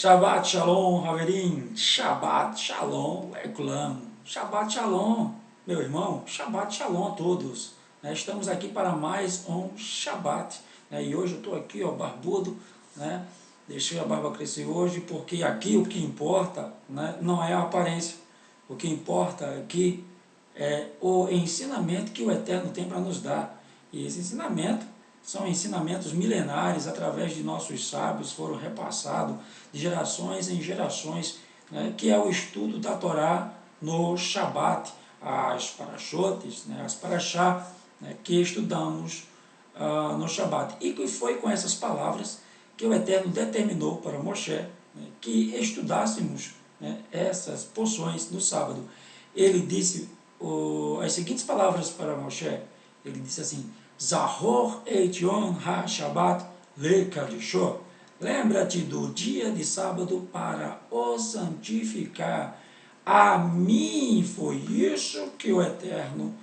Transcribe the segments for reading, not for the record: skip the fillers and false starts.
Shabbat Shalom, Haverim, Shabbat Shalom, Ekulam, Shabbat Shalom, meu irmão, Shabbat Shalom a todos. Estamos aqui para mais um Shabbat, e hoje eu estou aqui, barbudo, deixei a barba crescer hoje, porque aqui o que importa, não é a aparência, o que importa aqui é o ensinamento que o Eterno tem para nos dar, e esse ensinamento são ensinamentos milenares, através de nossos sábios, foram repassados de gerações em gerações, que é o estudo da Torá no Shabat, as parashotes, as parashá, que estudamos no Shabat. E que foi com essas palavras que o Eterno determinou para Moshe que estudássemos essas porções no sábado. Ele disse as seguintes palavras para Moshe, ele disse assim: Zahor et Yom ha-Shabbat le-Kadishó. Lembra-te do dia de sábado para o santificar. A mim foi isso que o Eterno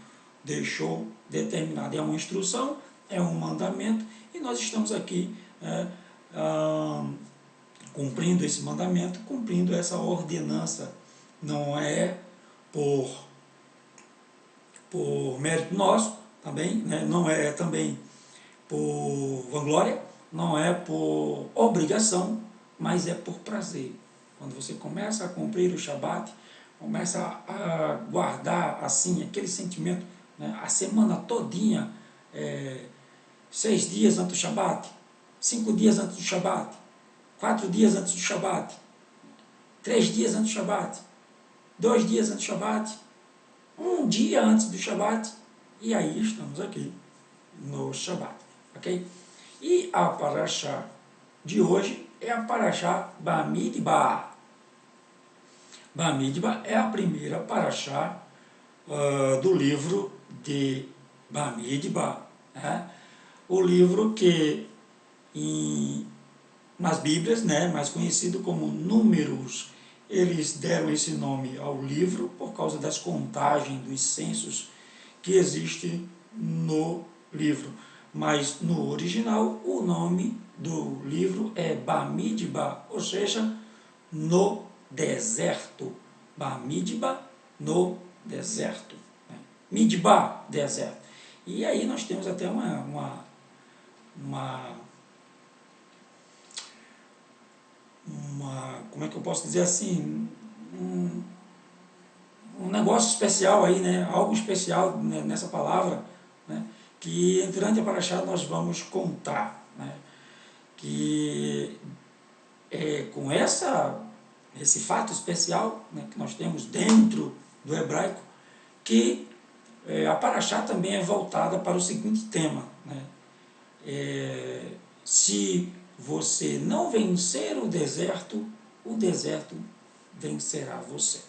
deixou determinado. É uma instrução, é um mandamento, e nós estamos aqui cumprindo esse mandamento, cumprindo essa ordenança. Não é por mérito nosso, também, não é também por vanglória, não é por obrigação, mas é por prazer. Quando você começa a cumprir o Shabat, começa a guardar assim aquele sentimento, a semana todinha, 6 dias antes do Shabat, 5 dias antes do Shabat, 4 dias antes do Shabat, 3 dias antes do Shabat, 2 dias antes do Shabat, 1 dia antes do Shabat, e aí estamos aqui no Shabat, ok? E a parashá de hoje é a parashá Bamidbar. Bamidbar é a primeira parashá do livro de Bamidbar, o livro que nas Bíblias, mais conhecido como Números. Eles deram esse nome ao livro por causa das contagens dos censos que existem no livro. Mas no original o nome do livro é Bamidbar, ou seja, no deserto. Bamidbar, no deserto. Midbar, deserto. E aí nós temos até como é que eu posso dizer assim, um negócio especial aí, algo especial nessa palavra, que durante a parashá nós vamos contar, que com esse fato especial que nós temos dentro do hebraico, que a parashá também é voltada para o seguinte tema, se você não vencer o deserto vencerá você.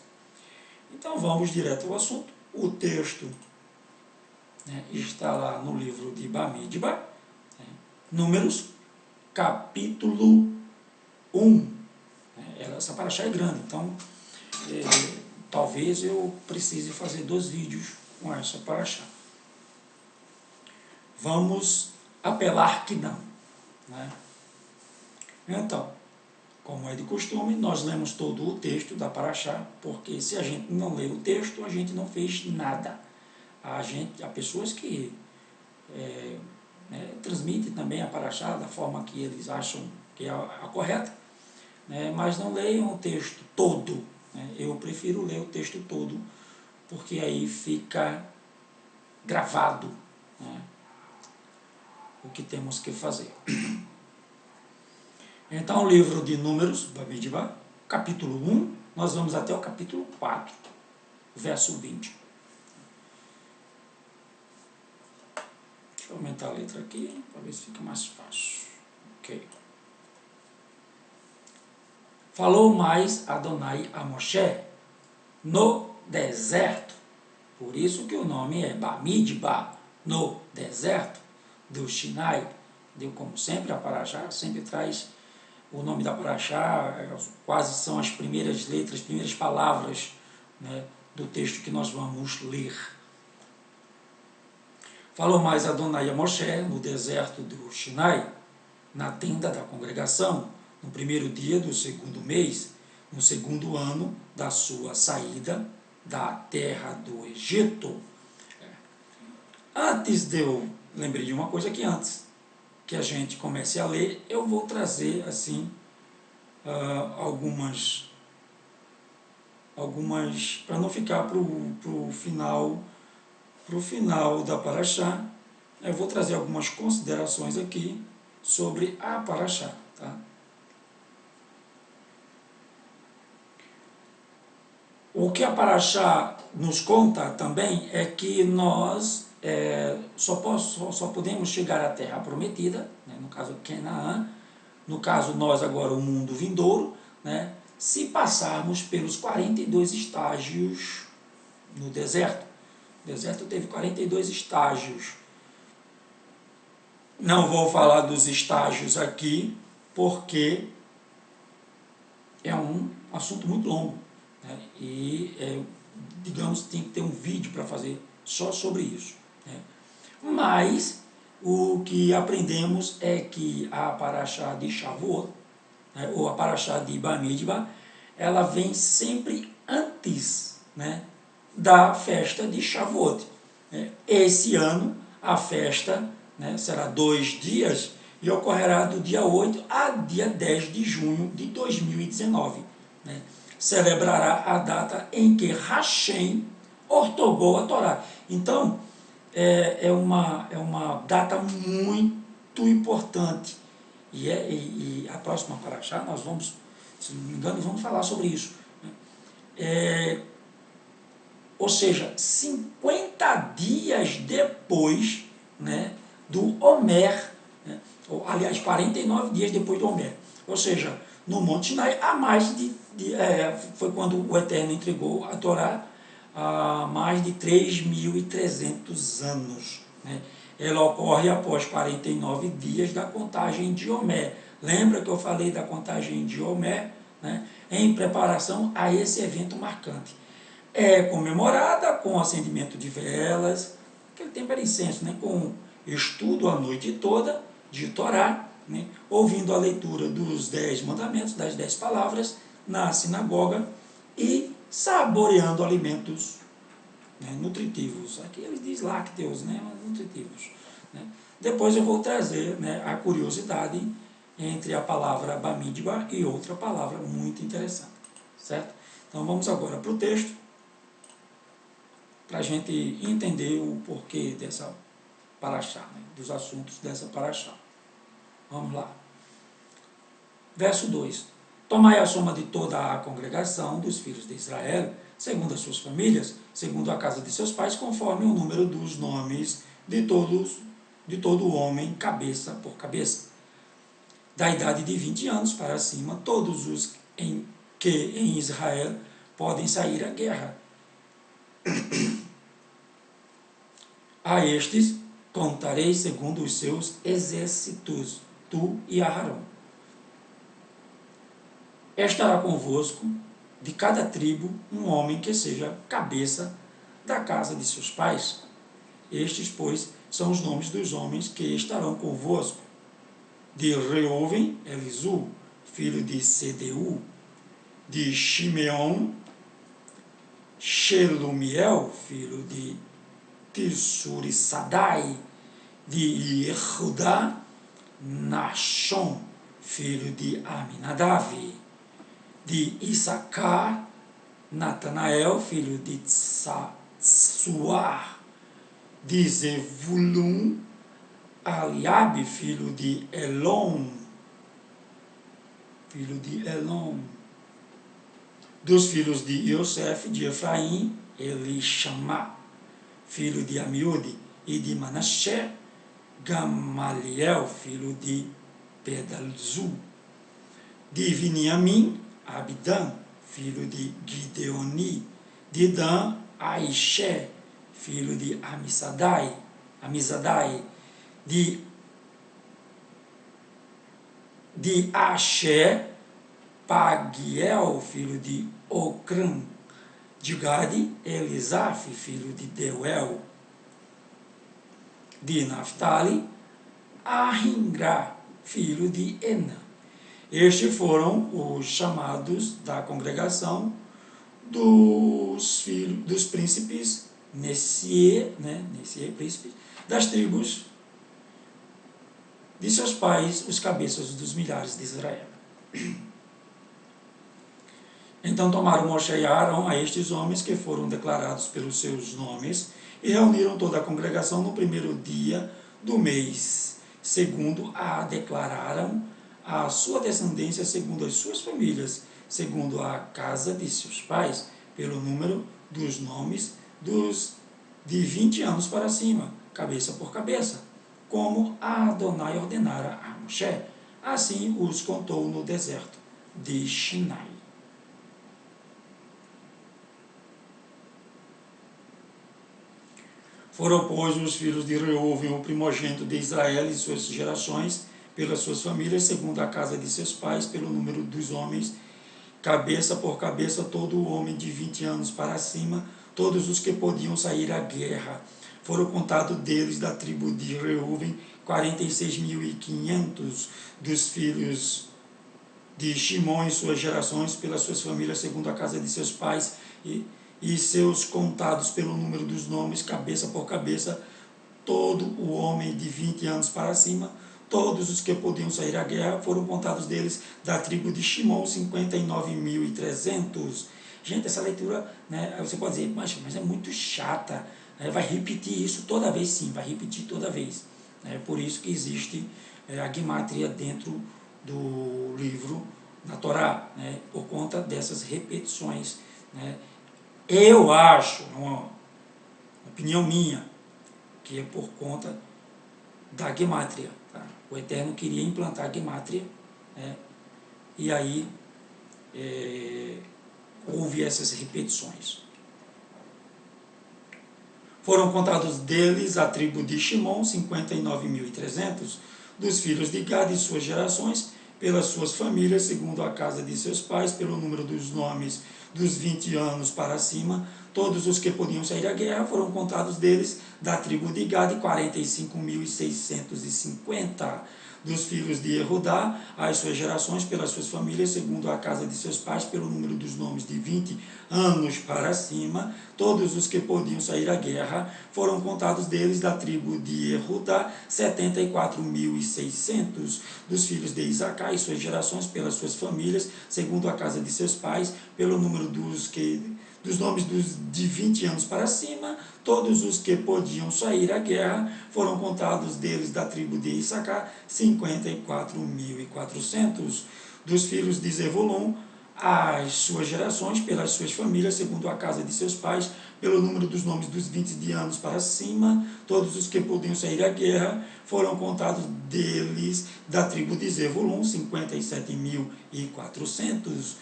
Então vamos direto ao assunto. O texto está lá no livro de Bamidbar, Números, capítulo 1. Essa parashá é grande, então talvez eu precise fazer 2 vídeos com essa parashá. Vamos apelar que não. Então, como é de costume, nós lemos todo o texto da parashá, porque se a gente não lê o texto, a gente não fez nada. Há pessoas que transmitem também a parashá da forma que eles acham que é a correta, mas não leiam o texto todo. Eu prefiro ler o texto todo, porque aí fica gravado o que temos que fazer. Então, o livro de Números, Bamidbar, capítulo 1, nós vamos até o capítulo 4, verso 20. Deixa eu aumentar a letra aqui, para ver se fica mais fácil. Ok. Falou mais Adonai a Moshe no deserto. Por isso que o nome é Bamidbar, no deserto, do Sinai. Como sempre, a parashá sempre traz o nome da parashá, quase são as primeiras letras, as primeiras palavras do texto que nós vamos ler. Falou mais Adonai a Moshe no deserto do Sinai, na tenda da congregação, no primeiro dia do segundo mês, no segundo ano da sua saída da terra do Egito. Antes de eu lembrei de uma coisa que antes que a gente comece a ler, eu vou trazer assim algumas para não ficar para o final da Paraxá, eu vou trazer algumas considerações aqui sobre a Paraxá. Tá? O que a Paraxá nos conta também é que nós só podemos chegar à Terra Prometida, né, no caso Canaã, no caso nós agora o mundo vindouro, né, se passarmos pelos 42 estágios no deserto. O deserto teve 42 estágios. Não vou falar dos estágios aqui, porque é um assunto muito longo, né, e, digamos, tem que ter um vídeo para fazer só sobre isso. Né. Mas o que aprendemos é que a Paraxá de Shavuot, né, ou a Paraxá de Bamidbar, ela vem sempre antes, né, da festa de Shavuot. Esse ano a festa, né, será 2 dias e ocorrerá do dia 8 a dia 10 de junho de 2019. Né. Celebrará a data em que Hashem ortogou a Torá. Então, é uma data muito importante. E a próxima Paraxá, nós vamos, se não me engano, vamos falar sobre isso. Ou seja, 50 dias depois, né, do Homer, né, ou, aliás, 49 dias depois do Homer. Ou seja, no Monte Sinai, foi quando o Eterno entregou a Torá há mais de 3.300 anos. Né? Ela ocorre após 49 dias da contagem de Homer. Lembra que eu falei da contagem de Homer, né? Em preparação a esse evento marcante. É comemorada com acendimento de velas, aquele tempo era incenso, né? Com estudo a noite toda de Torá, né? Ouvindo a leitura dos 10 mandamentos, das 10 palavras, na sinagoga e saboreando alimentos, né, nutritivos. Aqui eles dizem lácteos, né, mas nutritivos. Né. Depois eu vou trazer, né, a curiosidade entre a palavra Bamidbar e outra palavra muito interessante. Certo? Então vamos agora para o texto, para a gente entender o porquê dessa paraxá, né, dos assuntos dessa paraxá. Vamos lá. Verso 2. Tomai a soma de toda a congregação dos filhos de Israel, segundo as suas famílias, segundo a casa de seus pais, conforme o número dos nomes de todo homem, cabeça por cabeça. Da idade de 20 anos para cima, todos os que em Israel podem sair à guerra. A estes contarei segundo os seus exércitos, tu e Aarão. Estará convosco de cada tribo um homem que seja cabeça da casa de seus pais. Estes, pois, são os nomes dos homens que estarão convosco. De Reuven, Elizu, filho de Sedeu. De Shimeon, Shelumiel, filho de Tissurissadai. De Yehudá, Nachon, filho de Aminadav. De Issacar, Natanael, filho de Tsuar. De Zevulun, Aliabe, filho de Elon. Dos filhos de Yosef, de Efraim, Elishama, filho de Amiúde, e de Manassé, Gamaliel, filho de Pedalzu. De Viniamim, Abidã, filho de Gideoni. De Dan, Aishé, filho de Amizadai. De Axé, Pagiel, filho de Ocrã. De Gade, Elisaf, filho de Deuel. De Naftali, Ahingra, filho de Ena. Estes foram os chamados da congregação dos filhos dos príncipes Nessier, príncipes das tribos de seus pais, os cabeças dos milhares de Israel. Então tomaram Moshe e Arão a estes homens que foram declarados pelos seus nomes e reuniram toda a congregação no primeiro dia do mês, segundo a declararam a sua descendência segundo as suas famílias, segundo a casa de seus pais, pelo número dos nomes dos de 20 anos para cima, cabeça por cabeça, como Adonai ordenara a Moshe. Assim os contou no deserto de Sinai. Foram, pois, os filhos de Reuven, o primogênito de Israel e suas gerações, pelas suas famílias, segundo a casa de seus pais, pelo número dos homens, cabeça por cabeça, todo homem de 20 anos para cima, todos os que podiam sair à guerra. Foram contados deles da tribo de Reuven 46.500 dos filhos de Shimon e suas gerações, pelas suas famílias, segundo a casa de seus pais, e seus contados pelo número dos nomes, cabeça por cabeça, todo o homem de 20 anos para cima, todos os que podiam sair à guerra, foram contados deles da tribo de Shimon, 59.300. Gente, essa leitura, né, você pode dizer, mas é muito chata, né, vai repetir isso toda vez, sim, vai repetir toda vez. É por isso que existe a gimatria dentro do livro da Torá, né, por conta dessas repetições, né. Eu acho, uma opinião minha, que é por conta da gemátria. Tá? O Eterno queria implantar a gemátria, né? E aí houve essas repetições. Foram contados deles a tribo de Shimon, 59.300, dos filhos de Gad e suas gerações, pelas suas famílias, segundo a casa de seus pais, pelo número dos nomes dos 20 anos para cima, todos os que podiam sair à guerra, foram contados deles da tribo de Gad, 45.650, dos filhos de Erudá, as suas gerações, pelas suas famílias, segundo a casa de seus pais, pelo número dos nomes de 20 anos para cima, todos os que podiam sair à guerra, foram contados deles da tribo de Erudá, 74.600, dos filhos de Isacar e suas gerações, pelas suas famílias, segundo a casa de seus pais, pelo número dos nomes de 20 anos para cima, todos os que podiam sair à guerra, foram contados deles da tribo de Issacar, 54.400, dos filhos de Zebulon, as suas gerações, pelas suas famílias, segundo a casa de seus pais, pelo número dos nomes dos 20 anos para cima, todos os que podiam sair à guerra, foram contados deles da tribo de Zebulon, 57.400,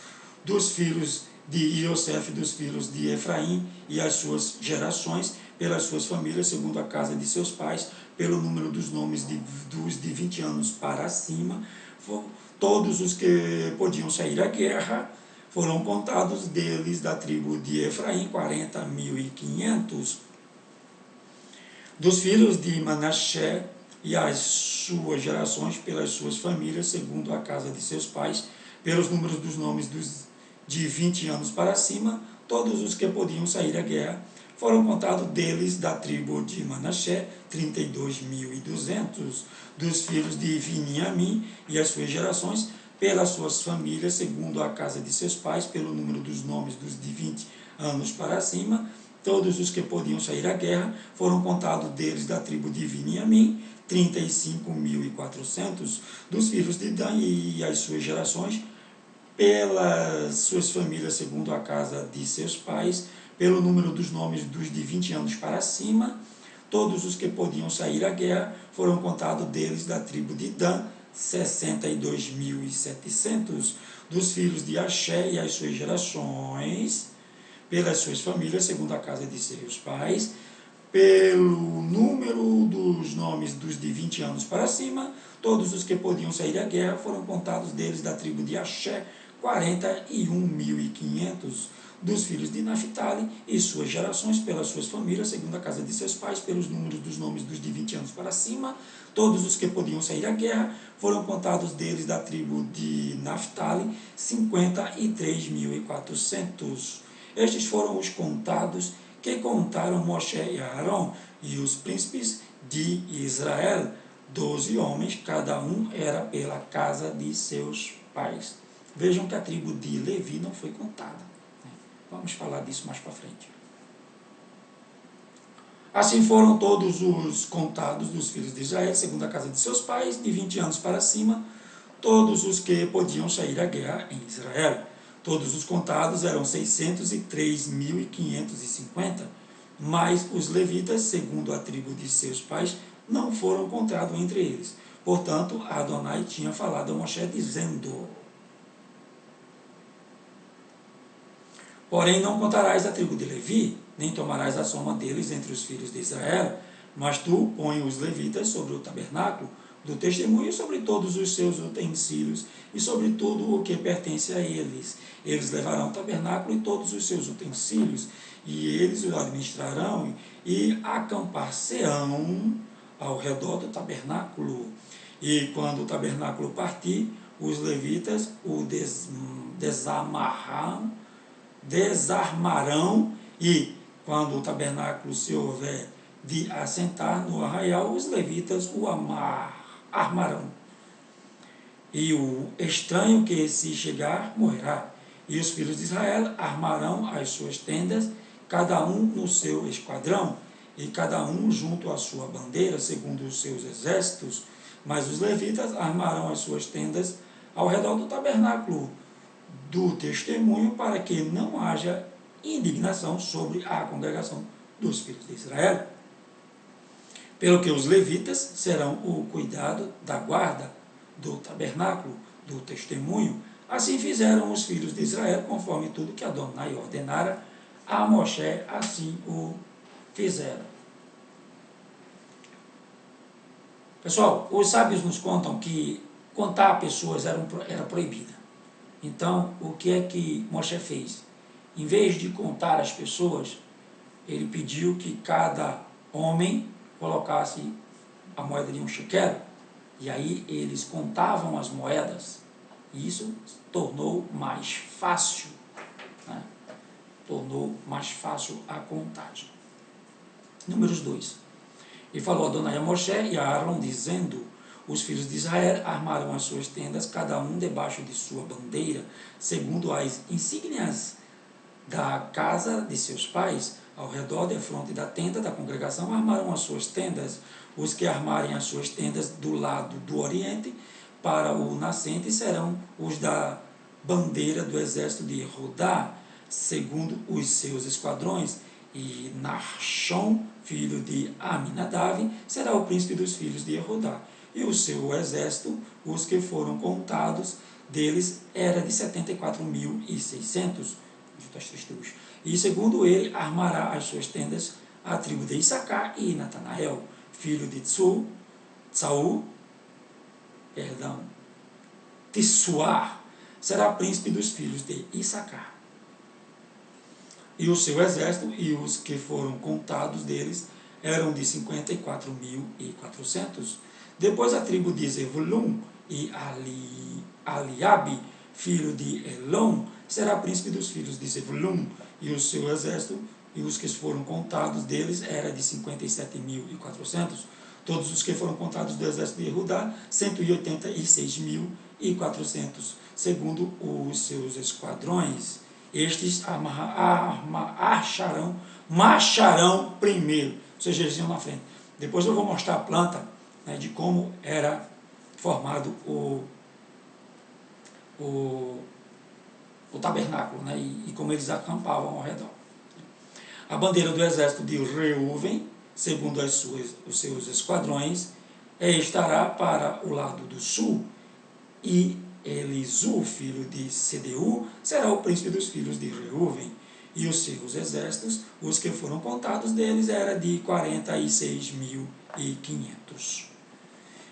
dos filhos de Iosef, dos filhos de Efraim e as suas gerações, pelas suas famílias, segundo a casa de seus pais, pelo número dos nomes dos de 20 anos para cima, todos os que podiam sair à guerra, foram contados deles da tribo de Efraim, 40.500, dos filhos de Manassés e as suas gerações, pelas suas famílias, segundo a casa de seus pais, pelos números dos nomes de 20 anos para cima, todos os que podiam sair à guerra, foram contados deles da tribo de Manassés, 32.200, dos filhos de Viniamim e as suas gerações, pelas suas famílias, segundo a casa de seus pais, pelo número dos nomes dos de 20 anos para cima, todos os que podiam sair à guerra, foram contados deles da tribo de Viniamim, 35.400, dos filhos de Dan e as suas gerações, pelas suas famílias, segundo a casa de seus pais, pelo número dos nomes dos de 20 anos para cima, todos os que podiam sair à guerra, foram contados deles da tribo de Dan, 62.700, dos filhos de Axé e as suas gerações, pelas suas famílias, segundo a casa de seus pais, pelo número dos nomes dos de 20 anos para cima, todos os que podiam sair à guerra, foram contados deles da tribo de Axé, 41.500 dos filhos de Naphtali e suas gerações, pelas suas famílias, segundo a casa de seus pais, pelos números dos nomes dos de 20 anos para cima. Todos os que podiam sair à guerra foram contados deles da tribo de Naphtali, 53.400. Estes foram os contados que contaram Moshe e Aarão e os príncipes de Israel, 12 homens, cada um era pela casa de seus pais. Vejam que a tribo de Levi não foi contada. Vamos falar disso mais para frente. Assim foram todos os contados dos filhos de Israel, segundo a casa de seus pais, de 20 anos para cima, todos os que podiam sair à guerra em Israel. Todos os contados eram 603.550, mas os levitas, segundo a tribo de seus pais, não foram contados entre eles. Portanto, Adonai tinha falado a Moshe dizendo: porém, não contarás a tribo de Levi, nem tomarás a soma deles entre os filhos de Israel, mas tu põe os levitas sobre o tabernáculo do testemunho, sobre todos os seus utensílios e sobre tudo o que pertence a eles. Eles levarão o tabernáculo e todos os seus utensílios, e eles o administrarão e acampar-se-ão ao redor do tabernáculo. E quando o tabernáculo partir, os levitas o desarmarão, e quando o tabernáculo se houver de assentar no arraial, os levitas o armarão. E o estranho que se chegar morrerá. E os filhos de Israel armarão as suas tendas, cada um no seu esquadrão, e cada um junto à sua bandeira, segundo os seus exércitos. Mas os levitas armarão as suas tendas ao redor do tabernáculo do testemunho, para que não haja indignação sobre a congregação dos filhos de Israel. Pelo que os levitas serão o cuidado da guarda do tabernáculo do testemunho. Assim fizeram os filhos de Israel, conforme tudo que Adonai ordenara a Moshe, assim o fizeram. Pessoal, os sábios nos contam que contar pessoas era proibida. Então, o que é que Moshe fez? Em vez de contar as pessoas, ele pediu que cada homem colocasse a moeda de um shekel, e aí eles contavam as moedas, e isso tornou mais fácil, né? Tornou mais fácil a contagem. Números 2. E falou Adonai a Moshe e a Aarão, dizendo: os filhos de Israel armaram as suas tendas, cada um debaixo de sua bandeira, segundo as insígnias da casa de seus pais, ao redor da fronte da tenda da congregação, armaram as suas tendas. Os que armarem as suas tendas do lado do oriente, para o nascente, serão os da bandeira do exército de Judá, segundo os seus esquadrões. E Nachshon, filho de Aminadav, será o príncipe dos filhos de Judá. E o seu exército, os que foram contados deles, era de 74.600, das três tribos. E segundo ele, armará as suas tendas a tribo de Issacar, e Natanael, filho de Tissuar, será príncipe dos filhos de Issacar. E o seu exército, e os que foram contados deles, eram de 54.400. Depois a tribo de Zebulun e Aliabe, filho de Elon, será príncipe dos filhos de Zebulun, e o seu exército, e os que foram contados deles, era de 57.400. Todos os que foram contados do exército de Judá, 186.400, segundo os seus esquadrões. Estes marcharão primeiro, ou seja, eles iam na frente. Depois eu vou mostrar a planta, né, de como era formado o tabernáculo, né, e como eles acampavam ao redor. A bandeira do exército de Reuven, segundo os seus esquadrões, estará para o lado do sul, e Elisu, filho de Sedeu, será o príncipe dos filhos de Reuven, e os seus exércitos, os que foram contados deles, era de 46.500.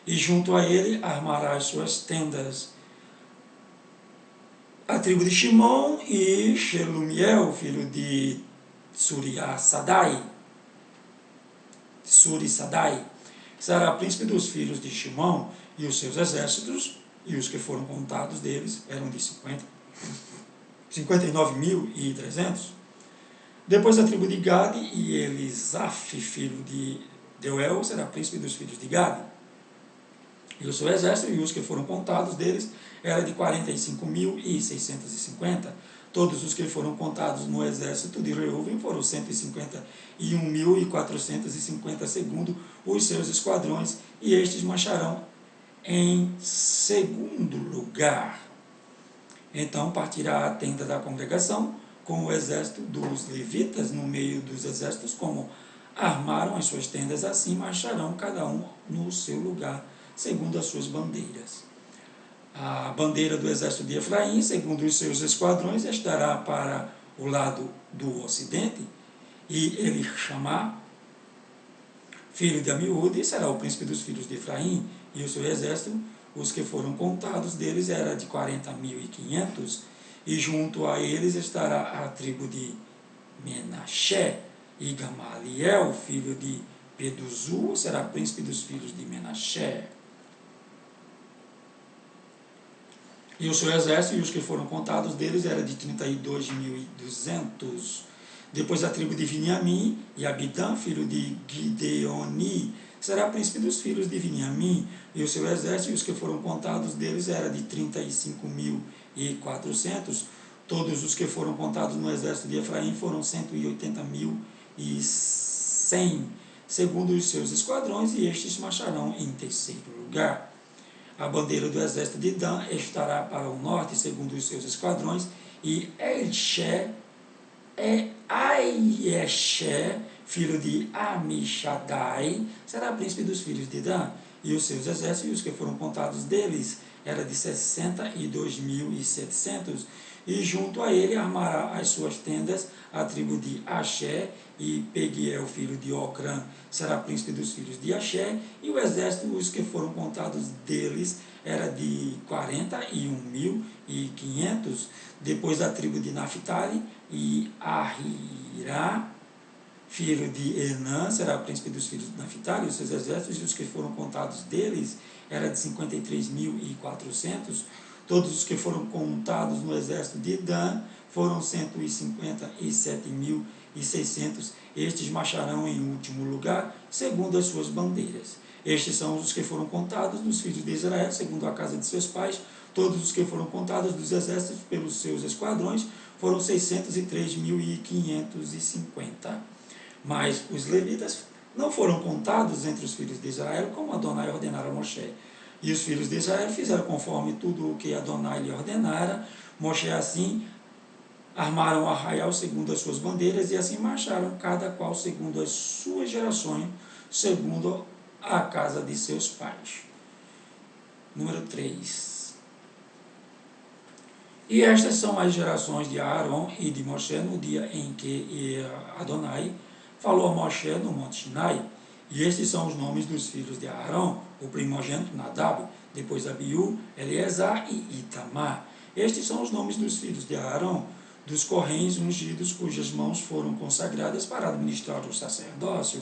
E junto a ele armará as suas tendas a tribo de Shimon, e Shelumiel, filho de Surisadai, será príncipe dos filhos de Shimon, e os seus exércitos, e os que foram contados deles, eram de 59.300. Depois a tribo de Gade, e Elisaf, filho de Deuel, será príncipe dos filhos de Gade. E o seu exército, e os que foram contados deles, era de 45.650. Todos os que foram contados no exército de Reuven foram 151.450, segundo os seus esquadrões, e estes marcharão em segundo lugar. Então partirá a tenda da congregação com o exército dos levitas no meio dos exércitos, como armaram as suas tendas, assim marcharão cada um no seu lugar, segundo as suas bandeiras. A bandeira do exército de Efraim, segundo os seus esquadrões, estará para o lado do ocidente, e Elishama, filho de Amiúde, será o príncipe dos filhos de Efraim, e o seu exército, os que foram contados deles, era de 40.500, e junto a eles estará a tribo de Menaché, e Gamaliel, filho de Peduzu, será príncipe dos filhos de Menaché. E o seu exército, e os que foram contados deles, era de 32.200. Depois a tribo de Viniamim, e Abidã, filho de Gideoni, será príncipe dos filhos de Viniamim, e o seu exército, e os que foram contados deles, era de 35.400. Todos os que foram contados no exército de Efraim foram 180.100, segundo os seus esquadrões, e estes marcharão em terceiro lugar. A bandeira do exército de Dan estará para o norte, segundo os seus esquadrões, e Aiexé, filho de Amishadai, será príncipe dos filhos de Dan, e os seus exércitos, e os que foram contados deles, era de 62.700, e junto a ele armará as suas tendas a tribo de Axé, e Pegiel, filho de Ocrã, será príncipe dos filhos de Axé, e o exército, os que foram contados deles, era de 41.500. Depois a tribo de Naphtali, e Ahirá, filho de Enã, será príncipe dos filhos de Naphtali, e os seus exércitos, e os que foram contados deles, era de 53.400. Todos os que foram contados no exército de Dan foram 157.600. Estes marcharão em último lugar, segundo as suas bandeiras. Estes são os que foram contados dos filhos de Israel, segundo a casa de seus pais. Todos os que foram contados dos exércitos pelos seus esquadrões foram 603.550. Mas os levitas não foram contados entre os filhos de Israel, como Adonai ordenara a Moshe. E os filhos de Israel fizeram conforme tudo o que Adonai lhe ordenara. Moshe assim armaram o arraial segundo as suas bandeiras, e assim marcharam cada qual segundo as suas gerações, segundo a casa de seus pais. Número 3. E estas são as gerações de Aaron e de Moshe no dia em que Adonai falou a Moshe no Monte Sinai. E estes são os nomes dos filhos de Arão: o primogênito Nadab, depois Abiú, Eleazar e Itamar. Estes são os nomes dos filhos de Arão, dos correntes ungidos, cujas mãos foram consagradas para administrar o sacerdócio.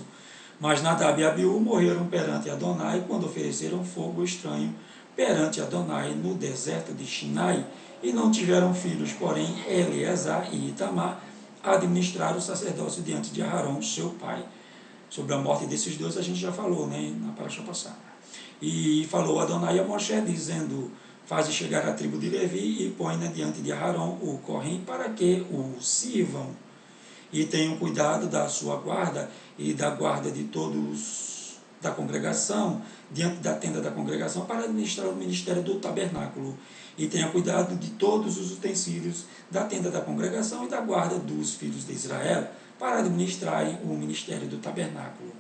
Mas Nadab e Abiú morreram perante Adonai quando ofereceram fogo estranho perante Adonai no deserto de Sinai, e não tiveram filhos, porém Eleazar e Itamar administraram o sacerdócio diante de Arão, seu pai. Sobre a morte desses dois a gente já falou, né, na paraxá passada. E falou Adonai a Moshe, dizendo: faze chegar a tribo de Levi e põe-na diante de Arão o corrém, para que o sirvam, e tenham cuidado da sua guarda e da guarda de todos da congregação, diante da tenda da congregação, para administrar o ministério do tabernáculo. E tenha cuidado de todos os utensílios da tenda da congregação e da guarda dos filhos de Israel, para administrarem o ministério do tabernáculo.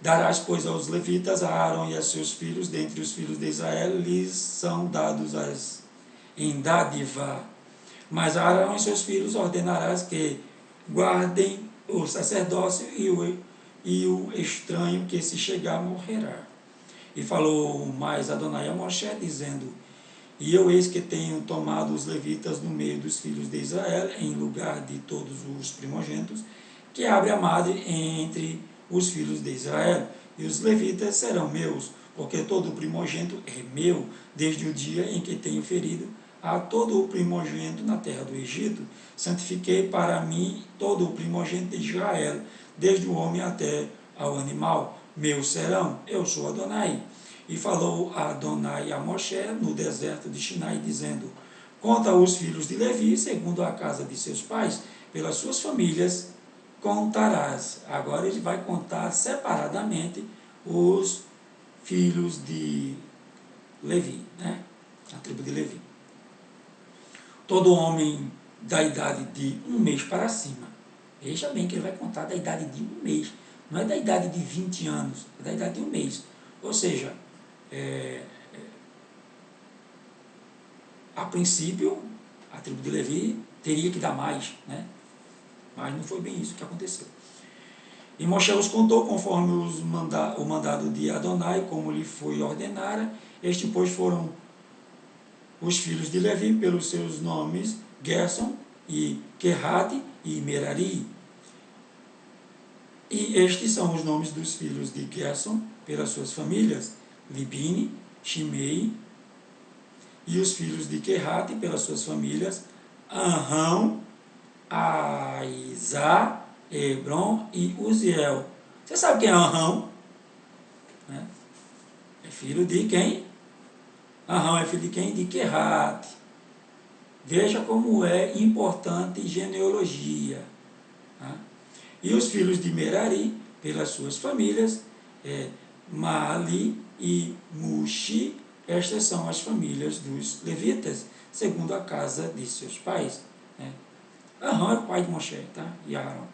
Darás, pois, aos levitas, a Arão e a seus filhos, dentre os filhos de Israel, lhes são dados em dádiva. Mas a Arão e seus filhos ordenarás que guardem o sacerdócio, e o estranho que se chegar morrerá. E falou mais Adonai a Moshe, dizendo: E eu eis que tenho tomado os levitas no meio dos filhos de Israel, em lugar de todos os primogênitos, que abre a madre entre os filhos de Israel. E os levitas serão meus, porque todo o primogênito é meu, desde o dia em que tenho ferido a todo o primogênito na terra do Egito. Santifiquei para mim todo o primogênito de Israel, desde o homem até ao animal. Meus serão, eu sou Adonai. E falou Adonai a Moshe no deserto de Sinai, dizendo: conta os filhos de Levi, segundo a casa de seus pais, pelas suas famílias contarás. Agora ele vai contar separadamente os filhos de Levi, né? A tribo de Levi. Todo homem da idade de 1 mês para cima. Veja bem que ele vai contar da idade de 1 mês. Não é da idade de 20 anos, é da idade de 1 mês. Ou seja, a princípio, a tribo de Levi teria que dar mais, né? Mas não foi bem isso que aconteceu. E Moshe os contou conforme o mandado de Adonai, como lhe foi ordenara. Estes, pois, foram os filhos de Levi pelos seus nomes, Gerson e Querate e Merari. E estes são os nomes dos filhos de Gerson pelas suas famílias, Libine, Shimei, e os filhos de Querate pelas suas famílias, Anrão, Aizá, Hebron e Uziel. Você sabe quem é Anrão? Né? É filho de quem? Anrão é filho de quem? De Querate. Veja como é importante genealogia. Tá? E os filhos de Merari, pelas suas famílias, Mali e Mushi. Estas são as famílias dos levitas, segundo a casa de seus pais. Né? Arão é o pai de Moshe, tá? E Arão.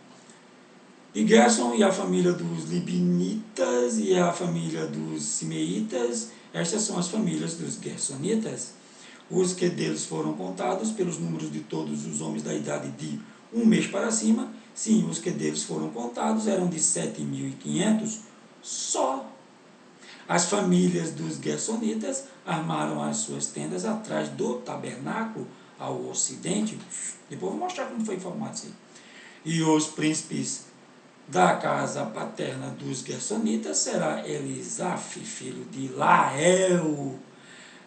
E Gerson e a família dos Libinitas e a família dos Simeitas, estas são as famílias dos Gersonitas. Os que deles foram contados pelos números de todos os homens da idade de 1 mês para cima, sim, os que deles foram contados eram de 7.500 só. As famílias dos Gersonitas armaram as suas tendas atrás do tabernáculo ao ocidente. Depois vou mostrar como foi formado isso aí. E os príncipes da casa paterna dos Gersonitas será Elisaf, filho de Lael.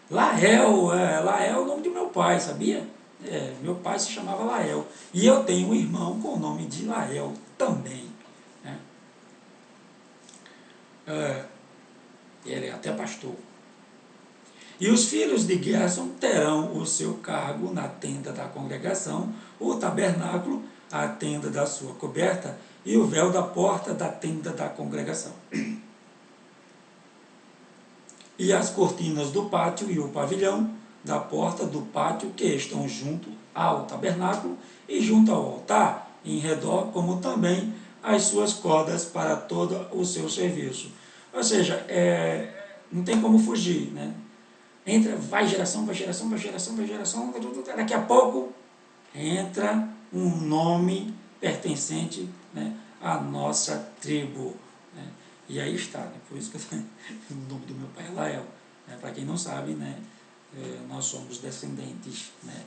Lael é o nome do meu pai, sabia? Meu pai se chamava Lael. E eu tenho um irmão com o nome de Lael também. Né? Ele é até pastor. E os filhos de Gerson terão o seu cargo na tenda da congregação, o tabernáculo, a tenda da sua coberta e o véu da porta da tenda da congregação. E as cortinas do pátio e o pavilhão da porta do pátio que estão junto ao tabernáculo e junto ao altar, em redor, como também as suas cordas para todo o seu serviço. Ou seja, não tem como fugir, né? Vai geração, vai geração, vai geração, vai geração, daqui a pouco entra um nome pertencente, né, à nossa tribo. Né? E aí está, né? Por isso que o nome do meu pai é Lael. Né? Para quem não sabe, né, nós somos descendentes, né,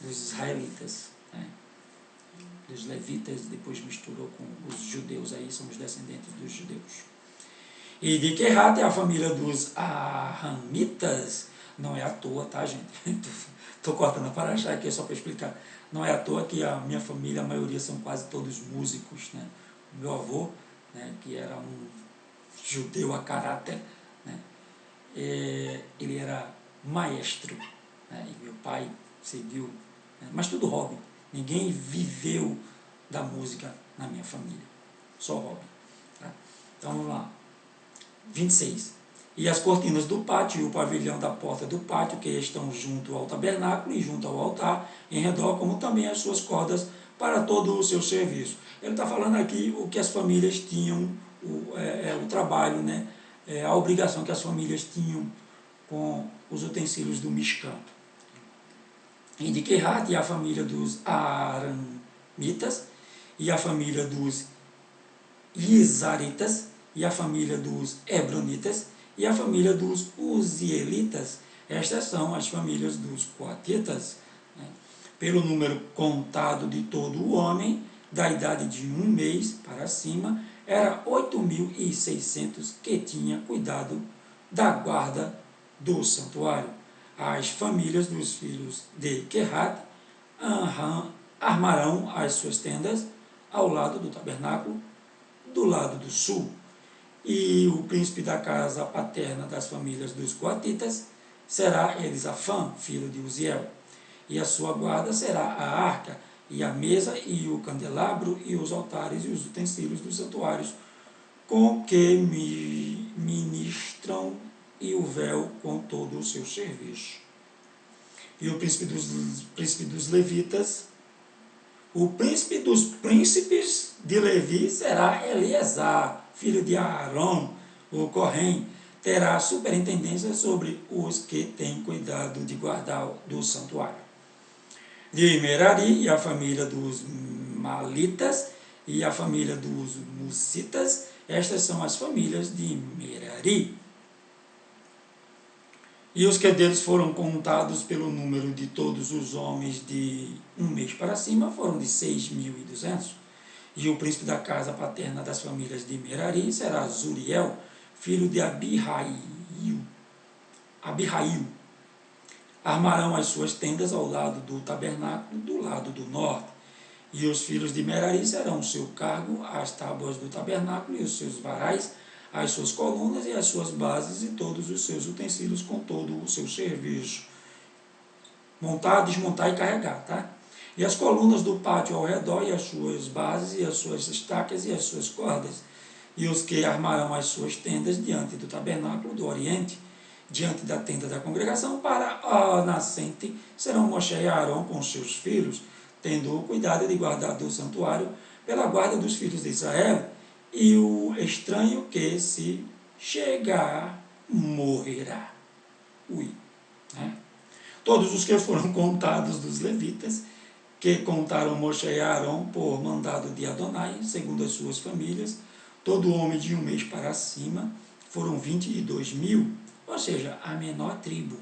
dos israelitas, né? Dos levitas, depois misturou com os judeus, aí somos descendentes dos judeus. E de Querate é a família dos Aramitas. Não é à toa, tá, gente? Estou cortando a paraxá aqui só para explicar. Não é à toa que a minha família, a maioria são quase todos músicos, né? O meu avô, né, que era um judeu a caráter, né, ele era maestro, né, e meu pai seguiu, né, mas tudo hobby. Ninguém viveu da música na minha família, só hobby. Tá? Então vamos lá. 26. E as cortinas do pátio e o pavilhão da porta do pátio, que estão junto ao tabernáculo e junto ao altar, em redor, como também as suas cordas para todo o seu serviço. Ele está falando aqui o que as famílias tinham, o trabalho, né? A obrigação que as famílias tinham com os utensílios do Mishkan. E de Querate, e a família dos Aramitas, e a família dos Isaritas, e a família dos Hebronitas, e a família dos Uzielitas, Estas são as famílias dos coatitas, né? Pelo número contado de todo o homem, da idade de 1 mês para cima, era 8.600 que tinha cuidado da guarda do santuário. As famílias dos filhos de Querate armarão as suas tendas ao lado do tabernáculo, do lado do sul. E o príncipe da casa paterna das famílias dos coatitas será Elisafã, filho de Uziel. E a sua guarda será a arca, e a mesa, e o candelabro, e os altares, e os utensílios dos santuários, com que ministram, e o véu com todo o seu serviço. E o príncipe dos levitas, o príncipe dos príncipes de Levi será Eleazar, filho de Arão, o Corém, terá superintendência sobre os que têm cuidado de guardar do santuário. De Merari, e a família dos Malitas, e a família dos Musitas, estas são as famílias de Merari. E os que deles foram contados pelo número de todos os homens de 1 mês para cima foram de 6.200. E o príncipe da casa paterna das famílias de Merari será Zuriel, filho de Abihail. Armarão as suas tendas ao lado do tabernáculo, do lado do norte. E os filhos de Merari serão o seu cargo, as tábuas do tabernáculo e os seus varais, as suas colunas e as suas bases e todos os seus utensílios com todo o seu serviço. Montar, desmontar e carregar, tá? E as colunas do pátio ao redor e as suas bases e as suas estacas e as suas cordas. E os que armarão as suas tendas diante do tabernáculo do oriente, diante da tenda da congregação, para a nascente, serão Moshe e Arão com seus filhos, tendo o cuidado de guardar do santuário pela guarda dos filhos de Israel, e o estranho que se chegar morrerá. Né? Todos os que foram contados dos levitas, que contaram Moshe e Arão por mandado de Adonai, segundo as suas famílias, todo homem de 1 mês para cima, foram 22.000, ou seja, a menor tribo.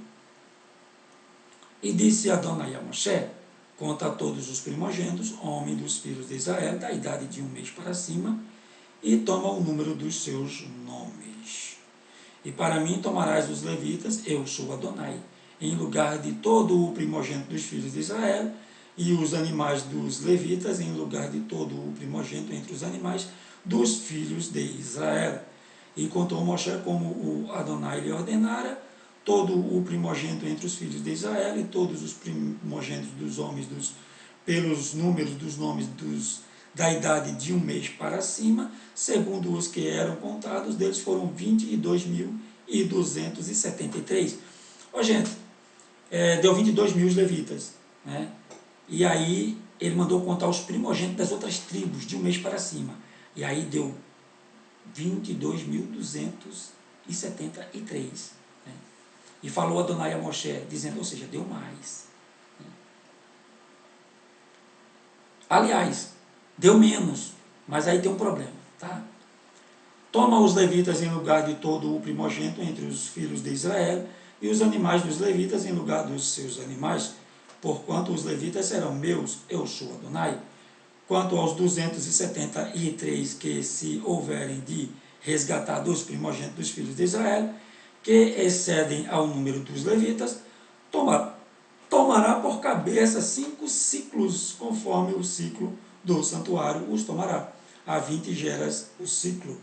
E disse Adonai a Moshe: conta a todos os primogênitos, homem dos filhos de Israel, da idade de 1 mês para cima, e toma o número dos seus nomes. E para mim tomarás os levitas, eu sou Adonai, em lugar de todo o primogênito dos filhos de Israel, e os animais dos levitas, em lugar de todo o primogênito entre os animais dos filhos de Israel. E contou Moshe como o Adonai lhe ordenara, todo o primogênito entre os filhos de Israel, e todos os primogênitos dos homens, pelos números dos nomes da idade de 1 mês para cima, segundo os que eram contados, deles foram 22.273. Gente, deu 22.000 os levitas, né? E aí ele mandou contar os primogênitos das outras tribos, de 1 mês para cima. E aí deu 22.273. Né? E falou Adonai a Moshe, dizendo, ou seja, deu mais. Né? Aliás, deu menos, mas aí tem um problema. Tá? Toma os levitas em lugar de todo o primogênito entre os filhos de Israel, e os animais dos levitas em lugar dos seus animais, porquanto os levitas serão meus, eu sou Adonai. Quanto aos 273 que se houverem de resgatar dos primogênitos dos filhos de Israel, que excedem ao número dos levitas, tomará por cabeça 5 ciclos, conforme o ciclo do santuário os tomará, a 20 geras o ciclo.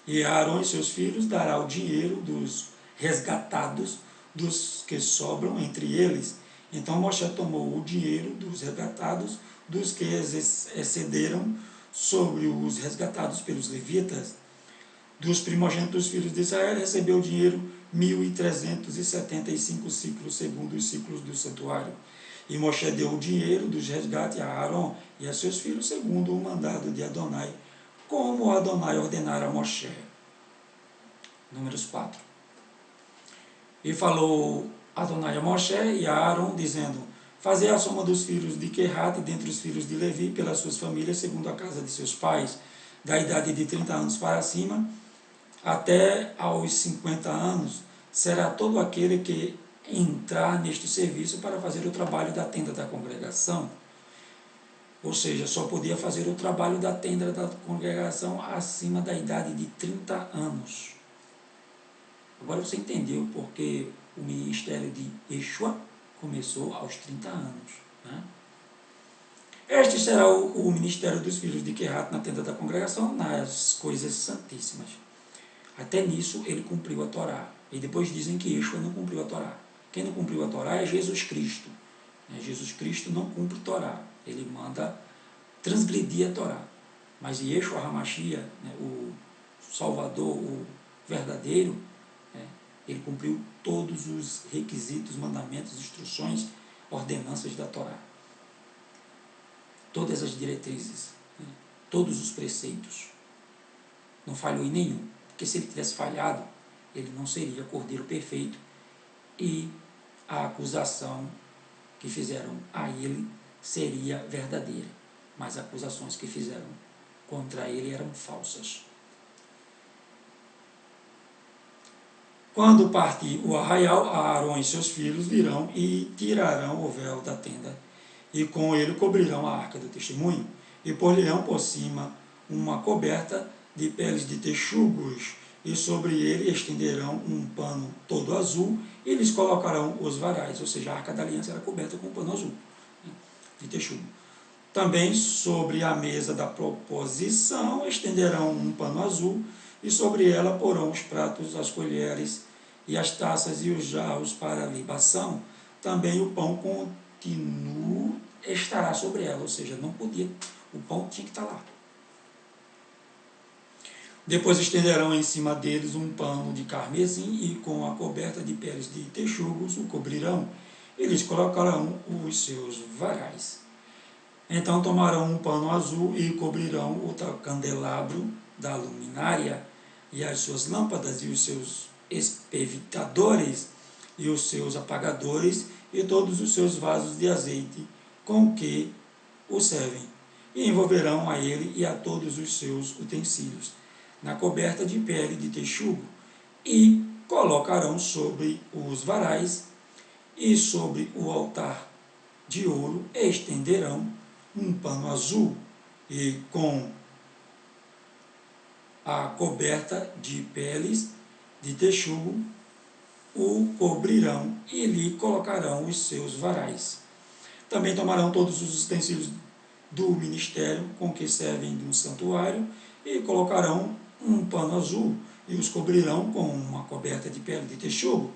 E Arão e seus filhos dará o dinheiro dos resgatados, dos que sobram entre eles. Então Moshe tomou o dinheiro dos resgatados, dos que excederam sobre os resgatados pelos levitas. Dos primogênitos dos filhos de Israel recebeu o dinheiro 1.375 ciclos, segundo os ciclos do santuário. E Moshe deu o dinheiro dos resgates a Arão e a seus filhos, segundo o mandado de Adonai, como Adonai ordenara a Moshe. Números 4. E falou Adonai a Moshe e a Arão, dizendo, fazei a soma dos filhos de Querate dentre os filhos de Levi, pelas suas famílias, segundo a casa de seus pais, da idade de 30 anos para cima, até aos 50 anos, será todo aquele que entrar neste serviço para fazer o trabalho da tenda da congregação. Ou seja, só podia fazer o trabalho da tenda da congregação acima da idade de 30 anos. Agora você entendeu porque o ministério de Yeshua começou aos 30 anos. Né? Este será o ministério dos filhos de Quehat na tenda da congregação, nas coisas santíssimas. Até nisso ele cumpriu a Torá. E depois dizem que Yeshua não cumpriu a Torá. Quem não cumpriu a Torá é Jesus Cristo. Jesus Cristo não cumpre a Torá. Ele manda transgredir a Torá. Mas Yeshua HaMashiach, o Salvador, o verdadeiro, ele cumpriu todos os requisitos, mandamentos, instruções, ordenanças da Torá. Todas as diretrizes, todos os preceitos. Não falhou em nenhum. Porque se ele tivesse falhado, ele não seria Cordeiro perfeito e a acusação que fizeram a ele seria verdadeira. Mas as acusações que fizeram contra ele eram falsas. Quando partir o arraial, Aarão e seus filhos virão e tirarão o véu da tenda, e com ele cobrirão a arca do testemunho, e pôr-lhe-ão por cima uma coberta de peles de texugos, e sobre ele estenderão um pano todo azul, e lhes colocarão os varais, ou seja, a arca da aliança era coberta com um pano azul, de texugo. Também sobre a mesa da proposição estenderão um pano azul, e sobre ela porão os pratos, as colheres e as taças e os jarros para libação. Também o pão continuo estará sobre ela, ou seja, não podia, o pão tinha que estar lá. Depois estenderão em cima deles um pano de carmesim e com a coberta de peles de texugos o cobrirão. Eles colocarão os seus varais. Então tomarão um pano azul e cobrirão o candelabro da luminária e as suas lâmpadas e os seus espevitadores e os seus apagadores e todos os seus vasos de azeite com que o servem, e envolverão a ele e a todos os seus utensílios na coberta de pele de texugo, e colocarão sobre os varais e sobre o altar de ouro estenderão um pano azul e com a coberta de peles de texugo o cobrirão e lhe colocarão os seus varais. Também tomarão todos os utensílios do ministério com que servem de um santuário e colocarão um pano azul e os cobrirão com uma coberta de pele de texugo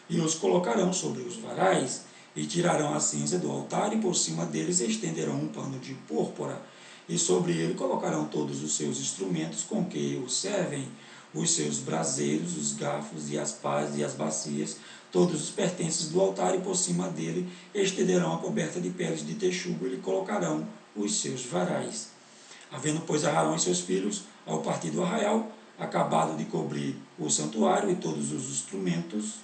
e os colocarão sobre os varais e tirarão a cinza do altar e por cima deles estenderão um pano de púrpura e sobre ele colocarão todos os seus instrumentos com que o servem, os seus braseiros, os garfos e as pás e as bacias, todos os pertences do altar, e por cima dele estenderão a coberta de peles de texugo e lhe colocarão os seus varais. Havendo, pois, Aarão e seus filhos, ao partir do arraial, acabado de cobrir o santuário e todos os instrumentos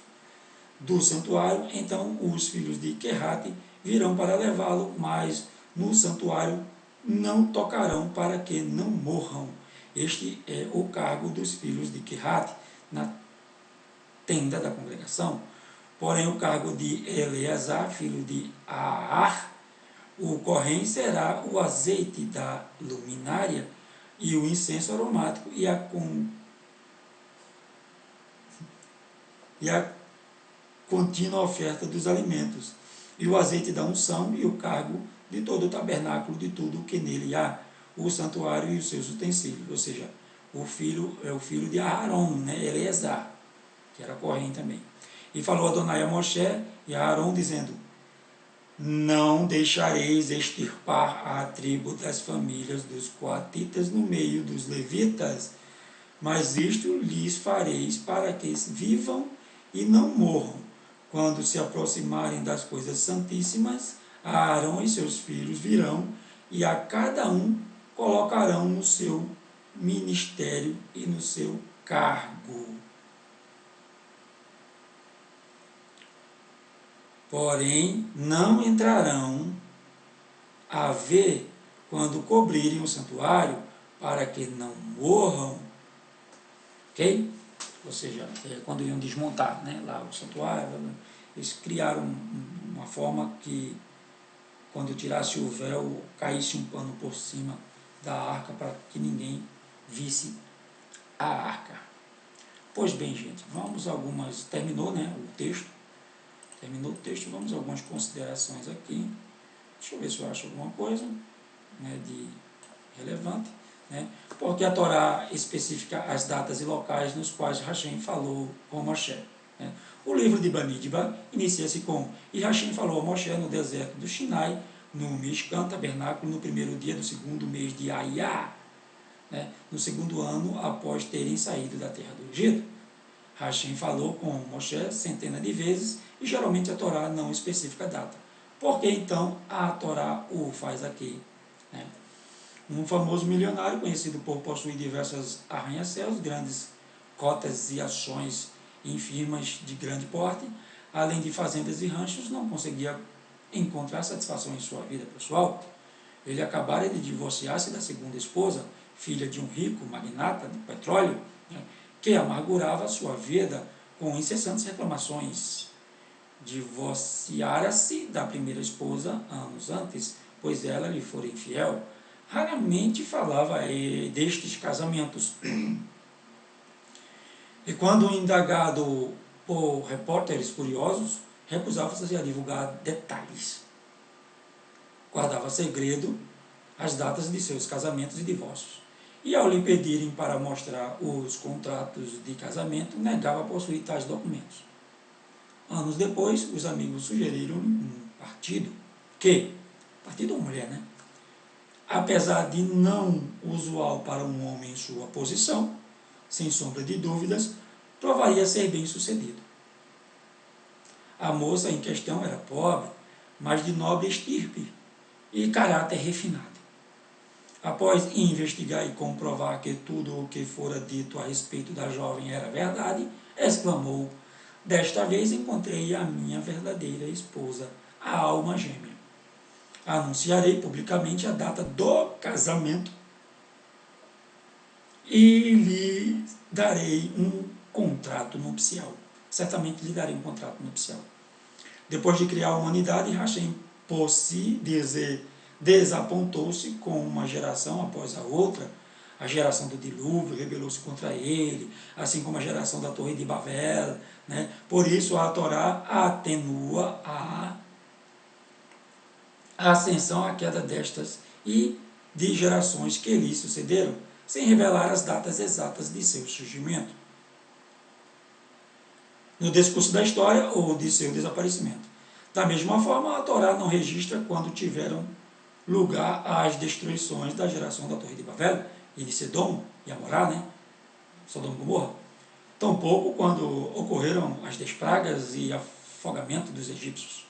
do santuário, então os filhos de Quehat virão para levá-lo, mas no santuário não tocarão para que não morram. Este é o cargo dos filhos de Quehat na tenda da congregação. Porém, o cargo de Eleazar, filho de Aar, o corrém, será o azeite da luminária e o incenso aromático e a contínua oferta dos alimentos, e o azeite da unção e o cargo de todo o tabernáculo, de tudo o que nele há, o santuário e os seus utensílios. Ou seja, o filho é o filho de Aarão, Eleazar, que era corrém também. E falou Adonai a Moshe e a Aarão, dizendo: não deixareis extirpar a tribo das famílias dos coatitas no meio dos levitas, mas isto lhes fareis para que vivam e não morram. Quando se aproximarem das coisas santíssimas, Aarão e seus filhos virão e a cada um colocarão no seu ministério e no seu cargo. Porém, não entrarão a ver quando cobrirem o santuário, para que não morram. Ok? ou seja, quando iam desmontar, né, lá o santuário, eles criaram uma forma que, quando tirasse o véu, caísse um pano por cima da arca para que ninguém visse a arca. Pois bem, gente, vamos algumas... Terminou, né, o texto. Terminou o texto, vamos a algumas considerações aqui. Deixa eu ver se eu acho alguma coisa, né, de relevante. Né, porque a Torá especifica as datas e locais nos quais Hashem falou com Moshe. Né. O livro de Bamidbar inicia-se com: e Hashem falou a Moshe no deserto do Sinai, no Mishkan, tabernáculo, no primeiro dia do segundo mês de Aiá, né, no segundo ano após terem saído da terra do Egito. Hashem falou com Moshe centenas de vezes e geralmente a Torá não especifica a data. Por que então a Torá o faz aqui? Né? Um famoso milionário, conhecido por possuir diversas arranha-céus, grandes cotas e ações em firmas de grande porte, além de fazendas e ranchos, não conseguia encontrar satisfação em sua vida pessoal. Ele acabara de divorciar-se da segunda esposa, filha de um rico magnata de petróleo, né, que amargurava sua vida com incessantes reclamações. Divorciara-se da primeira esposa anos antes, pois ela lhe fora infiel. Raramente falava destes casamentos. E quando indagado por repórteres curiosos, recusava-se a divulgar detalhes. Guardava segredo as datas de seus casamentos e divórcios. E ao lhe pedirem para mostrar os contratos de casamento, negava possuir tais documentos. Anos depois, os amigos sugeriram um partido, partido ou mulher, né? Apesar de não usual para um homem em sua posição, sem sombra de dúvidas, provaria ser bem sucedido. A moça em questão era pobre, mas de nobre estirpe e caráter refinado. Após investigar e comprovar que tudo o que fora dito a respeito da jovem era verdade, exclamou: desta vez encontrei a minha verdadeira esposa, a alma gêmea. Anunciarei publicamente a data do casamento e lhe darei um contrato nupcial. Certamente lhe darei um contrato nupcial. Depois de criar a humanidade, Hashem, por si dizer, desapontou-se com uma geração após a outra. A geração do dilúvio rebelou-se contra ele, assim como a geração da Torre de Babel. Né? Por isso a Torá atenua a ascensão à queda destas e de gerações que lhe sucederam, sem revelar as datas exatas de seu surgimento, no decurso da história ou de seu desaparecimento. Da mesma forma, a Torá não registra quando tiveram lugar as destruições da geração da Torre de Babel e de Sedom e Amorá, né? Sodoma e Gomorra. Tampouco quando ocorreram as despragas e afogamento dos egípcios.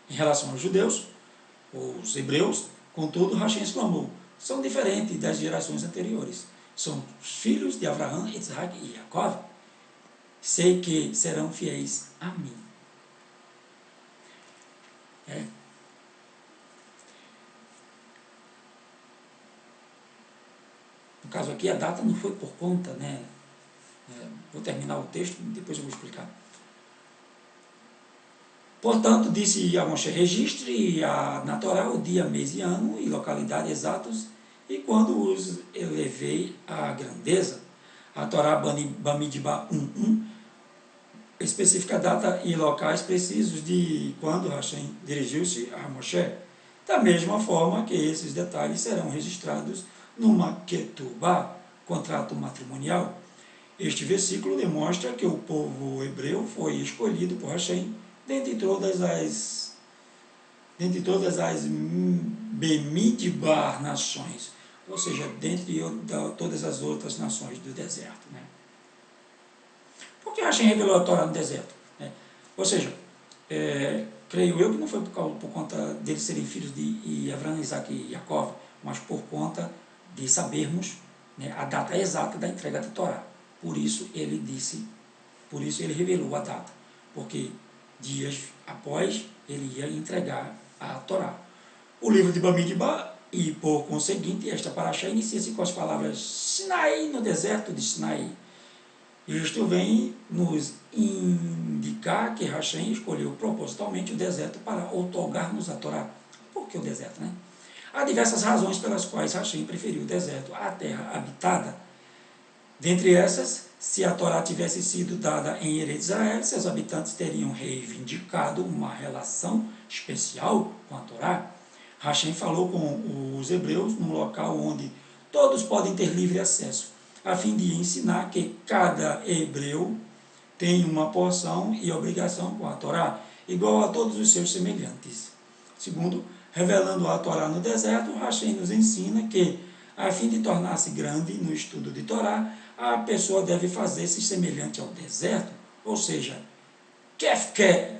Em relação aos judeus, os hebreus, contudo, Hashem exclamou: são diferentes das gerações anteriores. São filhos de Abraão, Isaac e Jacó. Sei que serão fiéis a mim. No caso aqui, a data não foi por conta, né? Vou terminar o texto, depois eu vou explicar. Portanto, disse a Moshe: registre na Torá o dia, mês e ano e localidade exatos, e quando os elevei à grandeza. A Torá Bamidbar 1.1 especifica a data e locais precisos de quando Hashem dirigiu-se a Moshe, da mesma forma que esses detalhes serão registrados numa ketubá, contrato matrimonial. Este versículo demonstra que o povo hebreu foi escolhido por Hashem dentre todas as Bemidbar nações, ou seja, dentre todas as outras nações do deserto. Né? Por que Hashem revelou a Torá no deserto? Né? Ou seja, creio eu que não foi por conta deles serem filhos de Abraão, Isaac e Jacó, mas por conta de sabermos, né, a data exata da entrega da Torá. Por isso ele revelou a data, porque dias após ele ia entregar a Torá. O livro de Bamidbar, e por conseguinte, esta paraxá inicia-se com as palavras Sinai, no deserto de Sinai. Isto vem nos indicar que Hashem escolheu propositalmente o deserto para outorgar-nos a Torá. Por que o deserto, né? Há diversas razões pelas quais Hashem preferiu o deserto à terra habitada. Dentre essas, se a Torá tivesse sido dada em Eretz Israel, seus habitantes teriam reivindicado uma relação especial com a Torá. Hashem falou com os hebreus num local onde todos podem ter livre acesso, a fim de ensinar que cada hebreu tem uma porção e obrigação com a Torá, igual a todos os seus semelhantes. Segundo, revelando a Torá no deserto, Hashem nos ensina que, a fim de tornar-se grande no estudo de Torá, a pessoa deve fazer-se semelhante ao deserto, ou seja, hefker,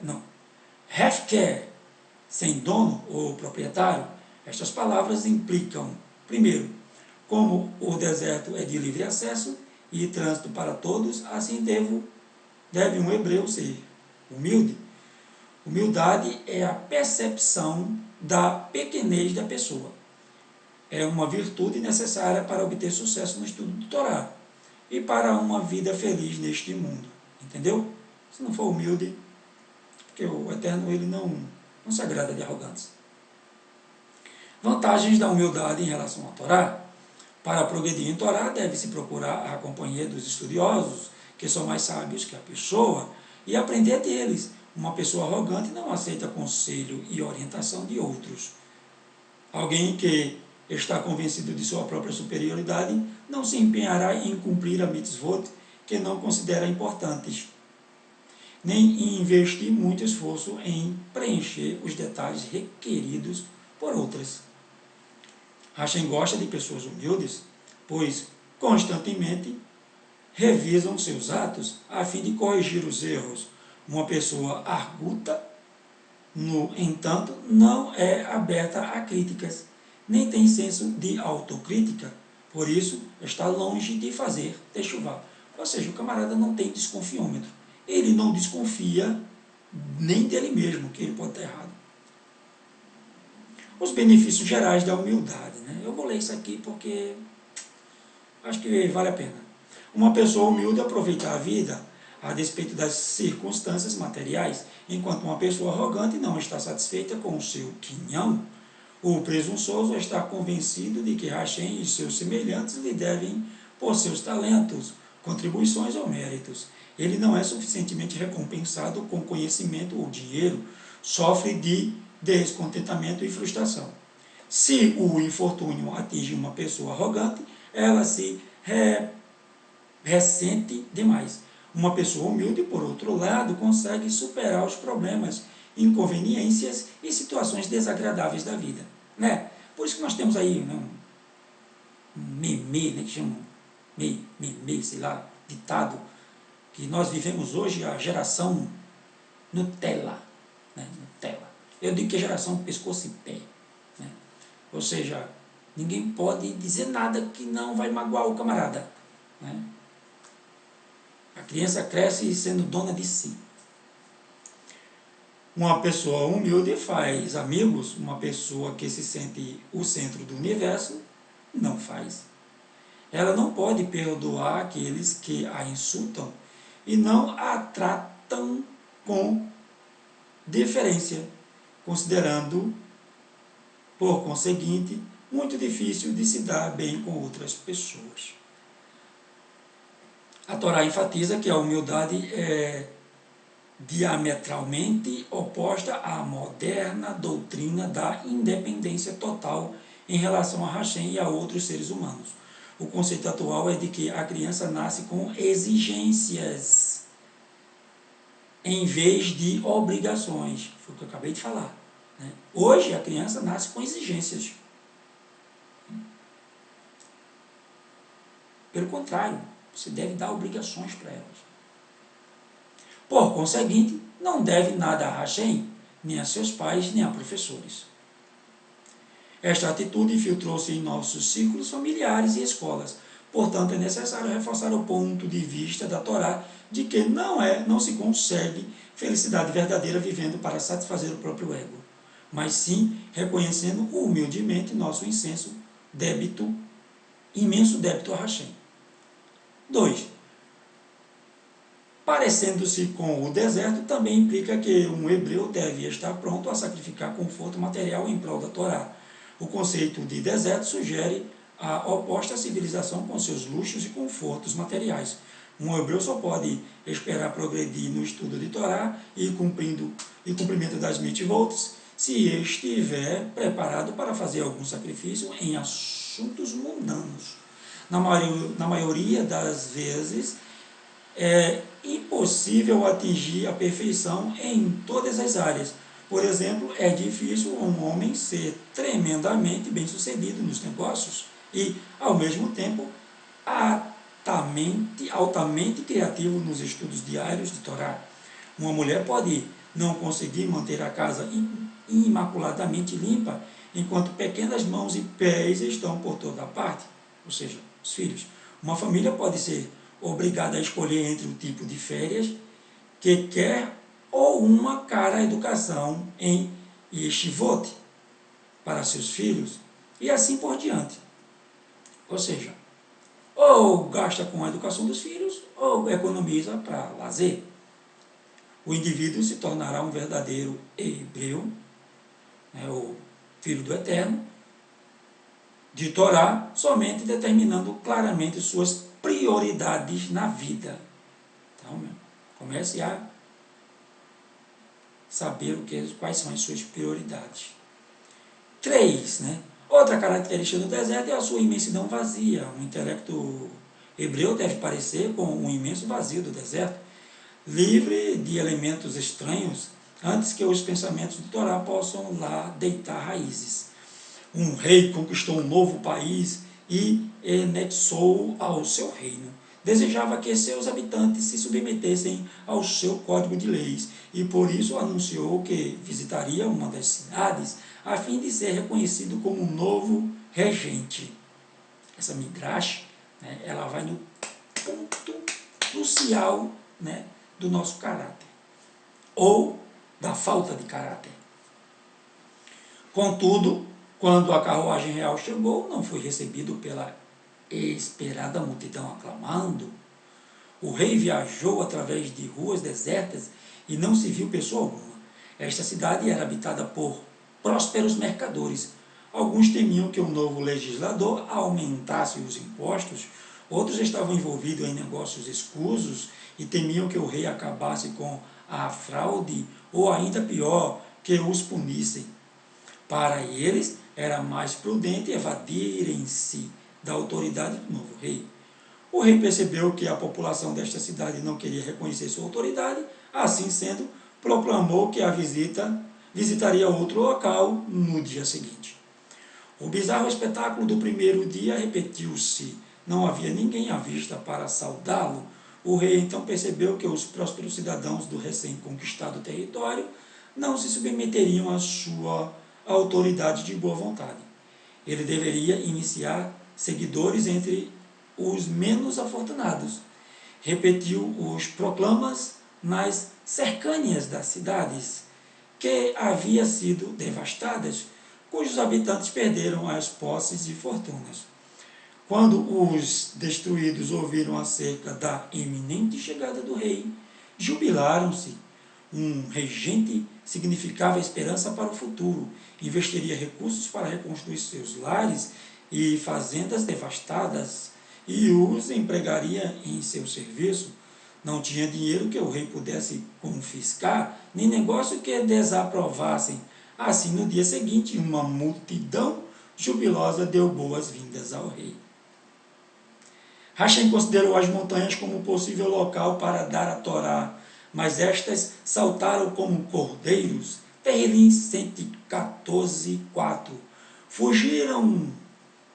sem dono ou proprietário. Estas palavras implicam, primeiro, como o deserto é de livre acesso e trânsito para todos, assim deve um hebreu ser humilde. Humildade é a percepção da pequenez da pessoa. É uma virtude necessária para obter sucesso no estudo do Torá e para uma vida feliz neste mundo. Entendeu? Se não for humilde, porque o Eterno ele não se agrada de arrogantes. Vantagens da humildade em relação à Torá. Para progredir em Torá, deve-se procurar a companhia dos estudiosos, que são mais sábios que a pessoa, e aprender deles. Uma pessoa arrogante não aceita conselho e orientação de outros. Alguém que está convencido de sua própria superioridade não se empenhará em cumprir a mitzvot que não considera importantes, nem em investir muito esforço em preencher os detalhes requeridos por outras. Hashem gosta de pessoas humildes, pois constantemente revisam seus atos a fim de corrigir os erros. Uma pessoa arguta, no entanto, não é aberta a críticas, nem tem senso de autocrítica, por isso está longe de fazer techuvá. Ou seja, o camarada não tem desconfiômetro. Ele não desconfia nem dele mesmo, que ele pode estar errado. Os benefícios gerais da humildade. Né? Eu vou ler isso aqui porque acho que vale a pena. Uma pessoa humilde aproveita a vida a despeito das circunstâncias materiais, enquanto uma pessoa arrogante não está satisfeita com o seu quinhão. O presunçoso está convencido de que Hashem e seus semelhantes lhe devem por seus talentos, contribuições ou méritos. Ele não é suficientemente recompensado com conhecimento ou dinheiro, sofre de descontentamento e frustração. Se o infortúnio atinge uma pessoa arrogante, ela se ressente demais. Uma pessoa humilde, por outro lado, consegue superar os problemas, inconveniências e situações desagradáveis da vida. Né? Por isso que nós temos aí um meme, né, que chama meme, sei lá, ditado, que nós vivemos hoje a geração Nutella. Né? Nutella. Eu digo que é geração pescoço e pé. Né? Ou seja, ninguém pode dizer nada que não vai magoar o camarada. Né? A criança cresce sendo dona de si. Uma pessoa humilde faz amigos, uma pessoa que se sente o centro do universo não faz. Ela não pode perdoar aqueles que a insultam e não a tratam com deferência, considerando, por conseguinte, muito difícil de se dar bem com outras pessoas. A Torá enfatiza que a humildade é diametralmente oposta à moderna doutrina da independência total em relação a Hashem e a outros seres humanos. O conceito atual é de que a criança nasce com exigências em vez de obrigações. Foi o que eu acabei de falar. Né? Hoje a criança nasce com exigências. Pelo contrário, você deve dar obrigações para elas. Por conseguinte, não deve nada a Hashem, nem a seus pais, nem a professores. Esta atitude infiltrou-se em nossos círculos familiares e escolas. Portanto, é necessário reforçar o ponto de vista da Torá de que não se consegue felicidade verdadeira vivendo para satisfazer o próprio ego, mas sim reconhecendo humildemente nosso imenso débito a Hashem. 2. Parecendo-se com o deserto, também implica que um hebreu deve estar pronto a sacrificar conforto material em prol da Torá. O conceito de deserto sugere a oposta civilização com seus luxos e confortos materiais. Um hebreu só pode esperar progredir no estudo de Torá e cumprimento das mitzvot se estiver preparado para fazer algum sacrifício em assuntos mundanos. Na maioria das vezes, é impossível atingir a perfeição em todas as áreas. Por exemplo, é difícil um homem ser tremendamente bem-sucedido nos negócios e, ao mesmo tempo, altamente criativo nos estudos diários de Torá. Uma mulher pode não conseguir manter a casa imaculadamente limpa, enquanto pequenas mãos e pés estão por toda parte, ou seja, os filhos. Uma família pode ser obrigada a escolher entre o tipo de férias que quer ou uma cara educação em yeshivot para seus filhos e assim por diante. Ou seja, ou gasta com a educação dos filhos ou economiza para lazer. O indivíduo se tornará um verdadeiro hebreu, o filho do Eterno, de Torá, somente determinando claramente suas prioridades na vida. Então, comece a saber quais são as suas prioridades. 3. Outra característica do deserto é a sua imensidão vazia. O intelecto hebreu deve parecer com um imenso vazio do deserto, livre de elementos estranhos, antes que os pensamentos de Torá possam lá deitar raízes. Um rei conquistou um novo país e anexou ao seu reino. Desejava que seus habitantes se submetessem ao seu código de leis e por isso anunciou que visitaria uma das cidades a fim de ser reconhecido como um novo regente. Essa midrash, ela vai no ponto crucial, do nosso caráter ou da falta de caráter. Contudo, quando a carruagem real chegou, não foi recebido pela esperada multidão aclamando. O rei viajou através de ruas desertas e não se viu pessoa alguma. Esta cidade era habitada por prósperos mercadores. Alguns temiam que o novo legislador aumentasse os impostos, outros estavam envolvidos em negócios escusos e temiam que o rei acabasse com a fraude ou, ainda pior, que os punissem. Para eles, era mais prudente evadirem-se da autoridade do novo rei. O rei percebeu que a população desta cidade não queria reconhecer sua autoridade, assim sendo, proclamou que a visitaria outro local no dia seguinte. O bizarro espetáculo do primeiro dia repetiu-se. Não havia ninguém à vista para saudá-lo. O rei então percebeu que os prósperos cidadãos do recém-conquistado território não se submeteriam à sua autoridade de boa vontade. Ele deveria iniciar seguidores entre os menos afortunados. Repetiu os proclamas nas cercânias das cidades, que haviam sido devastadas, cujos habitantes perderam as posses e fortunas. Quando os destruídos ouviram acerca da iminente chegada do rei, jubilaram-se. Um regente significava esperança para o futuro, investiria recursos para reconstruir seus lares e fazendas devastadas e os empregaria em seu serviço. Não tinha dinheiro que o rei pudesse confiscar, nem negócio que desaprovassem. Assim, no dia seguinte, uma multidão jubilosa deu boas-vindas ao rei. Hashem considerou as montanhas como possível local para dar a Torá, mas estas saltaram como cordeiros. Tehillim 114:4. Fugiram,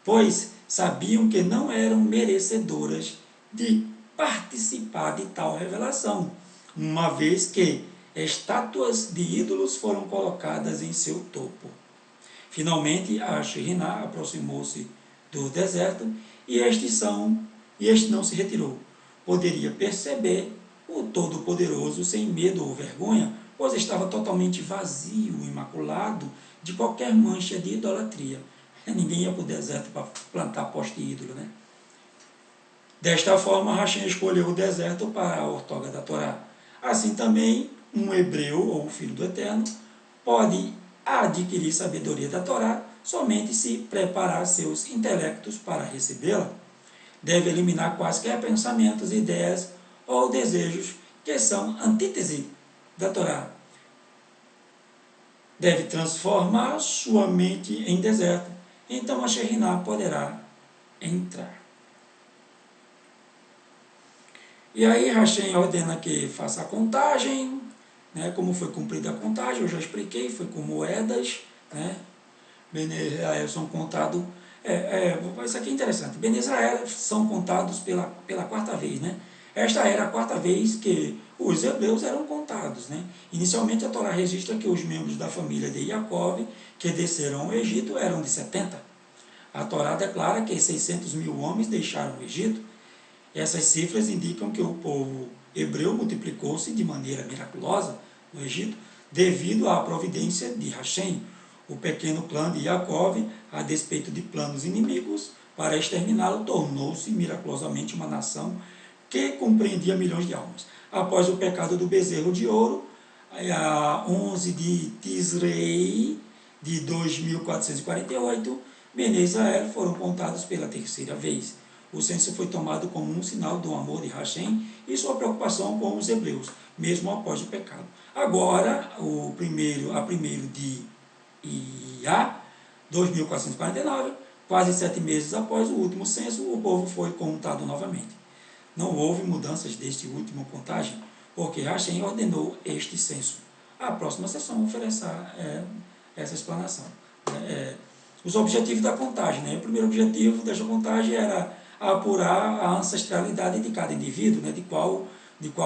pois sabiam que não eram merecedoras de participar de tal revelação, uma vez que estátuas de ídolos foram colocadas em seu topo. Finalmente, a Shekhinah aproximou-se do deserto e este não se retirou. Poderia perceber o Todo-Poderoso sem medo ou vergonha, pois estava totalmente vazio, imaculado de qualquer mancha de idolatria. Ninguém ia para o deserto para plantar poste de ídolo, Desta forma, Hashem escolheu o deserto para a outorga da Torá. Assim também, um hebreu ou filho do Eterno pode adquirir sabedoria da Torá somente se preparar seus intelectos para recebê-la. Deve eliminar quaisquer pensamentos, ideias ou desejos que são antítese da Torá. Deve transformar sua mente em deserto. Então a Shekhinah poderá entrar. E aí Hashem ordena que faça a contagem, né, como foi cumprida a contagem, eu já expliquei, foi com moedas, né, Bene Israel são contados, isso aqui é interessante, Bene Israel são contados pela quarta vez, né, esta era a quarta vez que os hebreus eram contados, né, inicialmente a Torá registra que os membros da família de Jacob, que desceram ao Egito, eram de 70, a Torá declara que 600 mil homens deixaram o Egito. Essas cifras indicam que o povo hebreu multiplicou-se de maneira miraculosa no Egito, devido à providência de Hashem. O pequeno clã de Jacob, a despeito de planos inimigos para exterminá-lo, tornou-se miraculosamente uma nação que compreendia milhões de almas. Após o pecado do bezerro de ouro, a 11 de Tisrei de 2448, Bene Israel foram contados pela terceira vez. O censo foi tomado como um sinal do amor de Hashem e sua preocupação com os hebreus, mesmo após o pecado. Agora, a primeiro de Iá, 2449, quase 7 meses após o último censo, o povo foi contado novamente. Não houve mudanças deste último contagem, porque Hashem ordenou este censo. A próxima sessão oferecerá essa explanação. Os objetivos da contagem. Né? O primeiro objetivo desta contagem era apurar a ancestralidade de cada indivíduo, né? de qual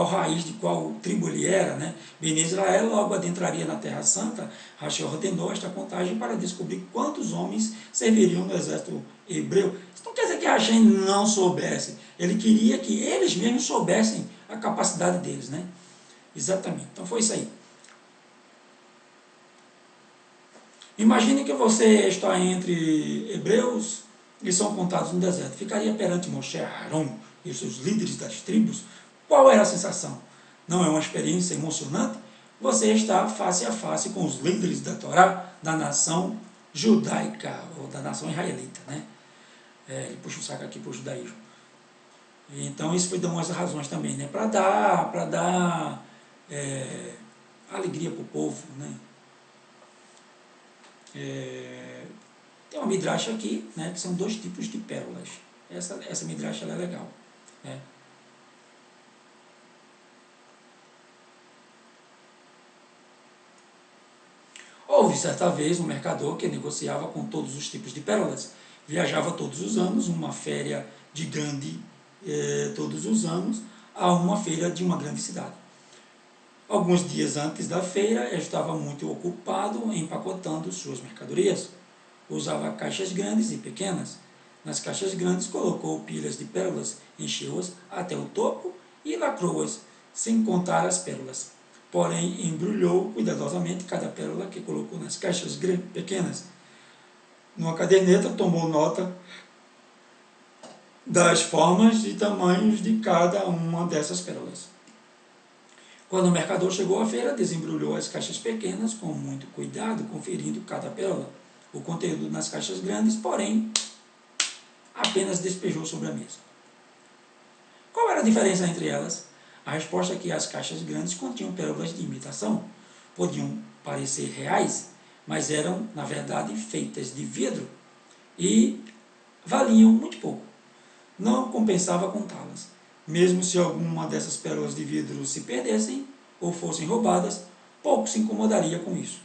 raiz, de qual tribo ele era. Né? Bene Israel logo adentraria na Terra Santa. Hashem ordenou esta contagem para descobrir quantos homens serviriam no exército hebreu. Isso não quer dizer que Hashem não soubesse. Ele queria que eles mesmos soubessem a capacidade deles. Né? Exatamente. Então foi isso aí. Imagine que você está entre hebreus e são contados no deserto. Ficaria perante Moshe, Aaron e os seus líderes das tribos. Qual era a sensação? Não é uma experiência emocionante? Você está face a face com os líderes da Torá, da nação judaica, ou da nação israelita. Né? Ele puxa o saco aqui para o judaísmo. Então isso foi uma das razões também, né? Para dar alegria para o povo. Né? Tem uma midrash aqui, né, que são 2 tipos de pérolas. Essa midrash ela é legal. Né? Houve certa vez um mercador que negociava com todos os tipos de pérolas. Viajava todos os anos, uma feira de grande, todos os anos, a uma feira de uma grande cidade. Alguns dias antes da feira, ele estava muito ocupado empacotando suas mercadorias. Usava caixas grandes e pequenas. Nas caixas grandes colocou pilhas de pérolas, encheu-as até o topo e lacrou-as, sem contar as pérolas. Porém, embrulhou cuidadosamente cada pérola que colocou nas caixas pequenas. Numa caderneta, tomou nota das formas e tamanhos de cada uma dessas pérolas. Quando o mercador chegou à feira, desembrulhou as caixas pequenas com muito cuidado, conferindo cada pérola. O conteúdo nas caixas grandes, porém, apenas despejou sobre a mesa. Qual era a diferença entre elas? A resposta é que as caixas grandes continham pérolas de imitação. Podiam parecer reais, mas eram, na verdade, feitas de vidro e valiam muito pouco. Não compensava contá-las. Mesmo se alguma dessas pérolas de vidro se perdessem ou fossem roubadas, pouco se incomodaria com isso.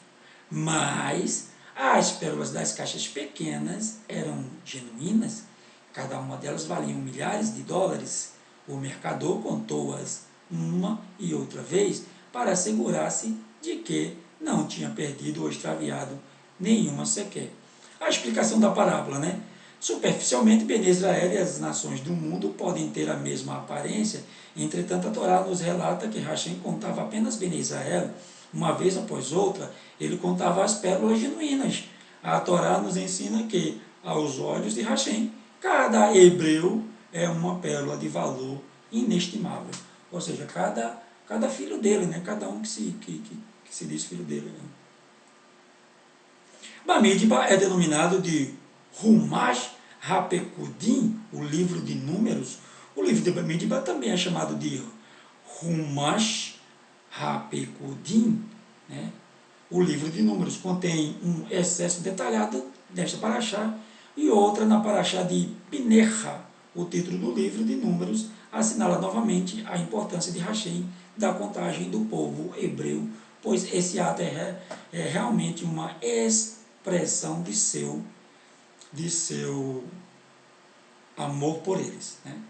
Mas as pérolas das caixas pequenas eram genuínas, cada uma delas valia milhares de dólares. O mercador contou-as uma e outra vez para assegurar-se de que não tinha perdido ou extraviado nenhuma sequer. A explicação da parábola, né? Superficialmente, Bene Israel e as nações do mundo podem ter a mesma aparência, entretanto a Torá nos relata que Hashem contava apenas Bene Israel. Uma vez após outra, ele contava as pérolas genuínas. A Torá nos ensina que, aos olhos de Hashem, cada hebreu é uma pérola de valor inestimável. Ou seja, cada filho dele, né? Cada um que se diz filho dele. Né? Bamidbar é denominado de Humash HaPekudim, o livro de números. O livro de Bamidbar também é chamado de Humash HaPekudim, né? O livro de números contém um excesso detalhado desta paraxá e outra na paraxá de Pinerra. O título do livro de números assinala novamente a importância de Hashem da contagem do povo hebreu, pois esse ato é realmente uma expressão de seu amor por eles. Né?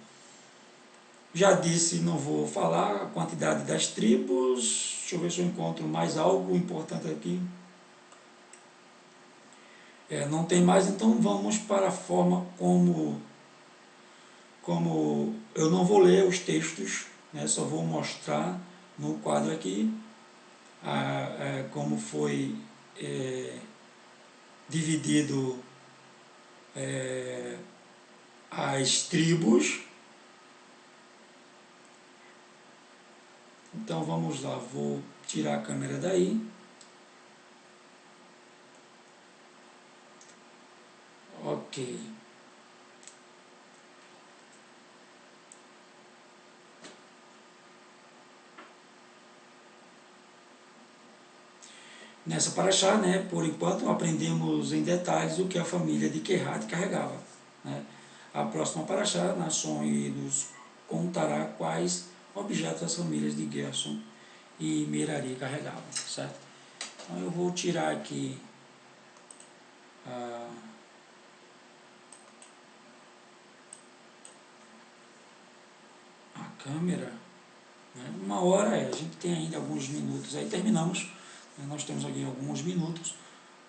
Já disse, não vou falar a quantidade das tribos. Deixa eu ver se eu encontro mais algo importante aqui. Não tem mais, então vamos para a forma como eu não vou ler os textos, né, só vou mostrar no quadro aqui como foi dividido as tribos. Então vamos lá, vou tirar a câmera daí. Ok. Nessa paraxá, né, por enquanto, aprendemos em detalhes o que a família de Kehat carregava. Né? A próxima paraxá, Naasson nos contará quais objetos as famílias de Gerson e Merari carregavam. Certo? Então eu vou tirar aqui a câmera. Né? Uma hora a gente tem ainda alguns minutos, aí terminamos. Né? Nós temos aqui alguns minutos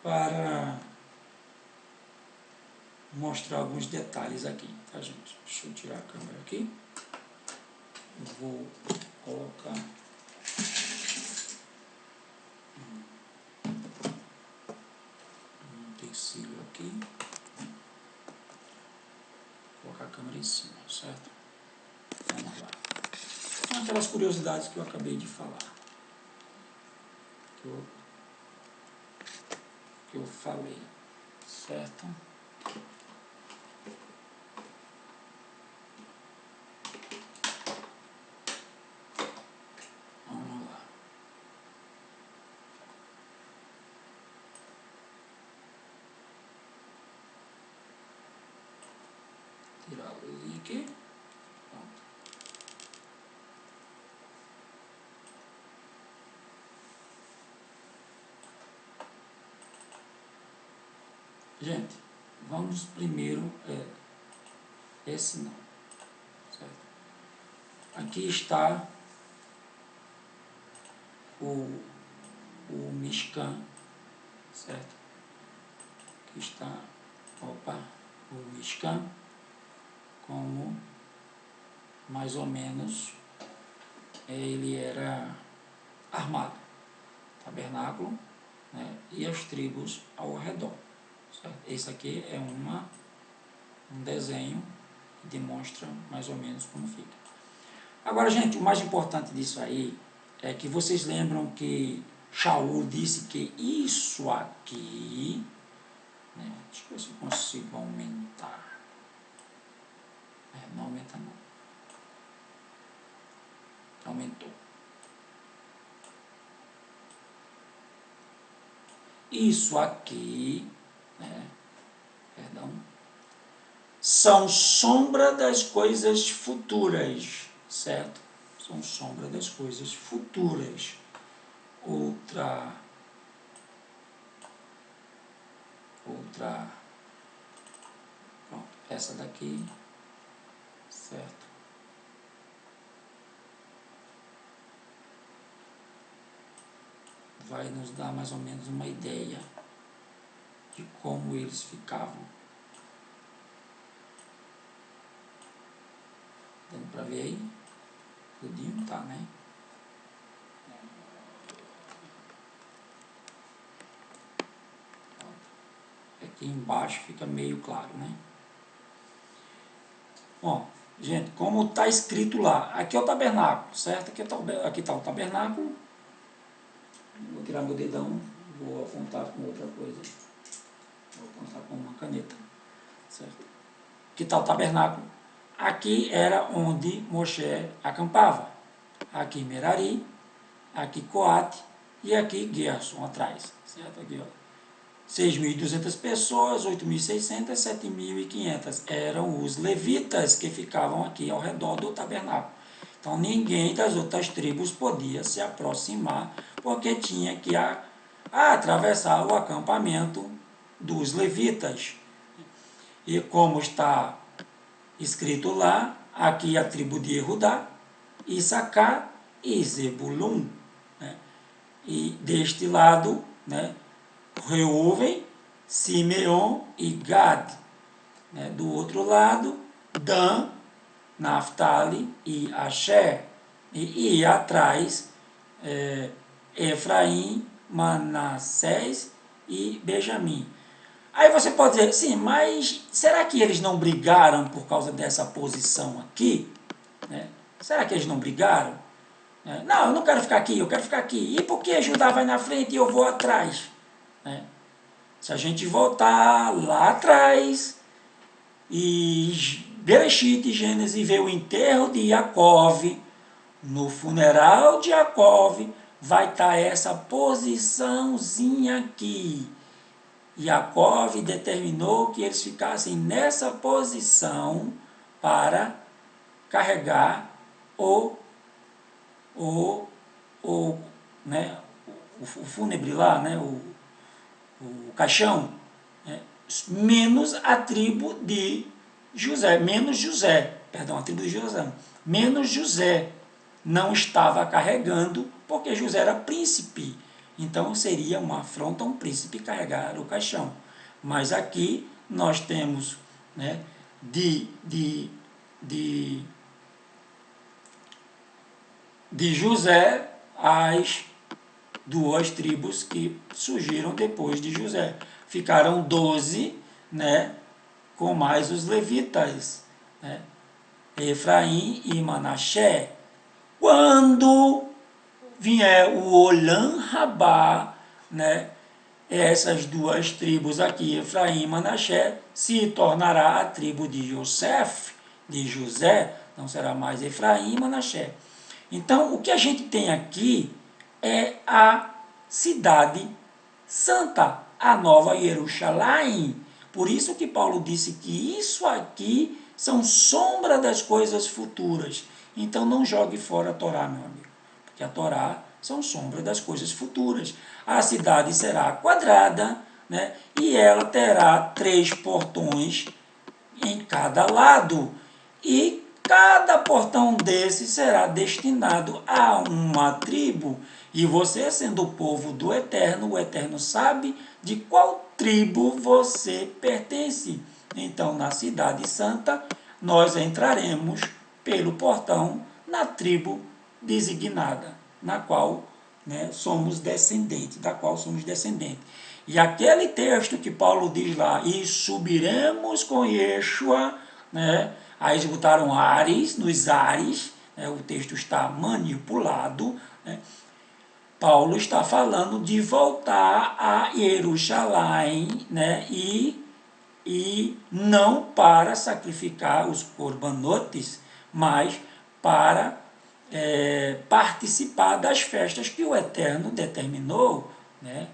para mostrar alguns detalhes aqui, tá, gente? Deixa eu tirar a câmera aqui. Eu vou colocar um utensílio aqui. Vou colocar a câmera em cima, certo? Vamos lá. São aquelas curiosidades que eu acabei de falar. Que eu falei, certo? Vamos lá. Tirar a luzinha aqui. Pronto. Gente, vamos primeiro esse não, certo? Aqui está o Mishkan, certo? Aqui está, o Mishkan, como mais ou menos ele era armado, tabernáculo, né, e as tribos ao redor. Certo? Esse aqui é um desenho que demonstra mais ou menos como fica. Agora, gente, o mais importante disso aí é que vocês lembram que Shaul disse que isso aqui, né, deixa eu ver se eu consigo aumentar. Não aumenta não. Aumentou. Isso aqui, né, perdão, são sombra das coisas futuras, certo? São sombra das coisas futuras. Outra, pronto, essa daqui, certo? Vai nos dar mais ou menos uma ideia de como eles ficavam. Dando para ver aí? Tudinho tá, né? Aqui embaixo fica meio claro, né? Bom, Gente, como está escrito lá, aqui é o tabernáculo, certo? Aqui está o tabernáculo. Vou tirar meu dedão, vou apontar com outra coisa. Vou apontar com uma caneta, certo? Aqui está o tabernáculo. Aqui era onde Moshe acampava. Aqui Merari, aqui Coate e aqui Gerson atrás, certo? Aqui, ó. 6.200 pessoas, 8.600, 7.500 eram os levitas que ficavam aqui ao redor do tabernáculo. Então ninguém das outras tribos podia se aproximar, porque tinha que atravessar o acampamento dos levitas. E como está escrito lá, aqui a tribo de Judá, Issacar e Zebulun, né? E deste lado, né, Reuven, Simeon e Gad, né? Do outro lado, Dan, Naftali e Asher, e atrás Efraim, Manassés e Benjamim. Aí você pode dizer, sim, mas será que eles não brigaram por causa dessa posição aqui? Né? Será que eles não brigaram? Não, eu não quero ficar aqui, eu quero ficar aqui. E por que Judá vai na frente e eu vou atrás? Né? Se a gente voltar lá atrás e Bereshit e Gênesis ver o enterro de Jacó, no funeral de Jacó vai estar essa posiçãozinha aqui. Jacó determinou que eles ficassem nessa posição para carregar né, o fúnebre lá, né, o caixão, né, menos a tribo de José, a tribo de José, menos José não estava carregando, porque José era príncipe, então seria uma afronta a um príncipe carregar o caixão. Mas aqui nós temos, né, de José as duas tribos que surgiram depois de José. Ficaram 12, né, com mais os levitas, né, Efraim e Manassés. Quando vier o Olam Rabá, né, essas duas tribos aqui, Efraim e Manassés, se tornará a tribo de José, de José, não será mais Efraim e Manassés. Então, o que a gente tem aqui é a cidade santa, a nova Jerusalém. Por isso que Paulo disse que isso aqui são sombra das coisas futuras. Então não jogue fora a Torá, meu amigo, porque a Torá são sombra das coisas futuras. A cidade será quadrada, né, e ela terá 3 portões em cada lado. E cada portão desse será destinado a uma tribo. E você, sendo o povo do Eterno, o Eterno sabe de qual tribo você pertence. Então, na Cidade Santa, nós entraremos pelo portão na tribo designada, na qual, né, somos descendentes, da qual somos descendentes. E aquele texto que Paulo diz lá, e subiremos com Yeshua, né, aí eles botaram ares nos ares, né, o texto está manipulado, né, Paulo está falando de voltar a Jerusalém, né, e não para sacrificar os corbanotes, mas para participar das festas que o Eterno determinou, né?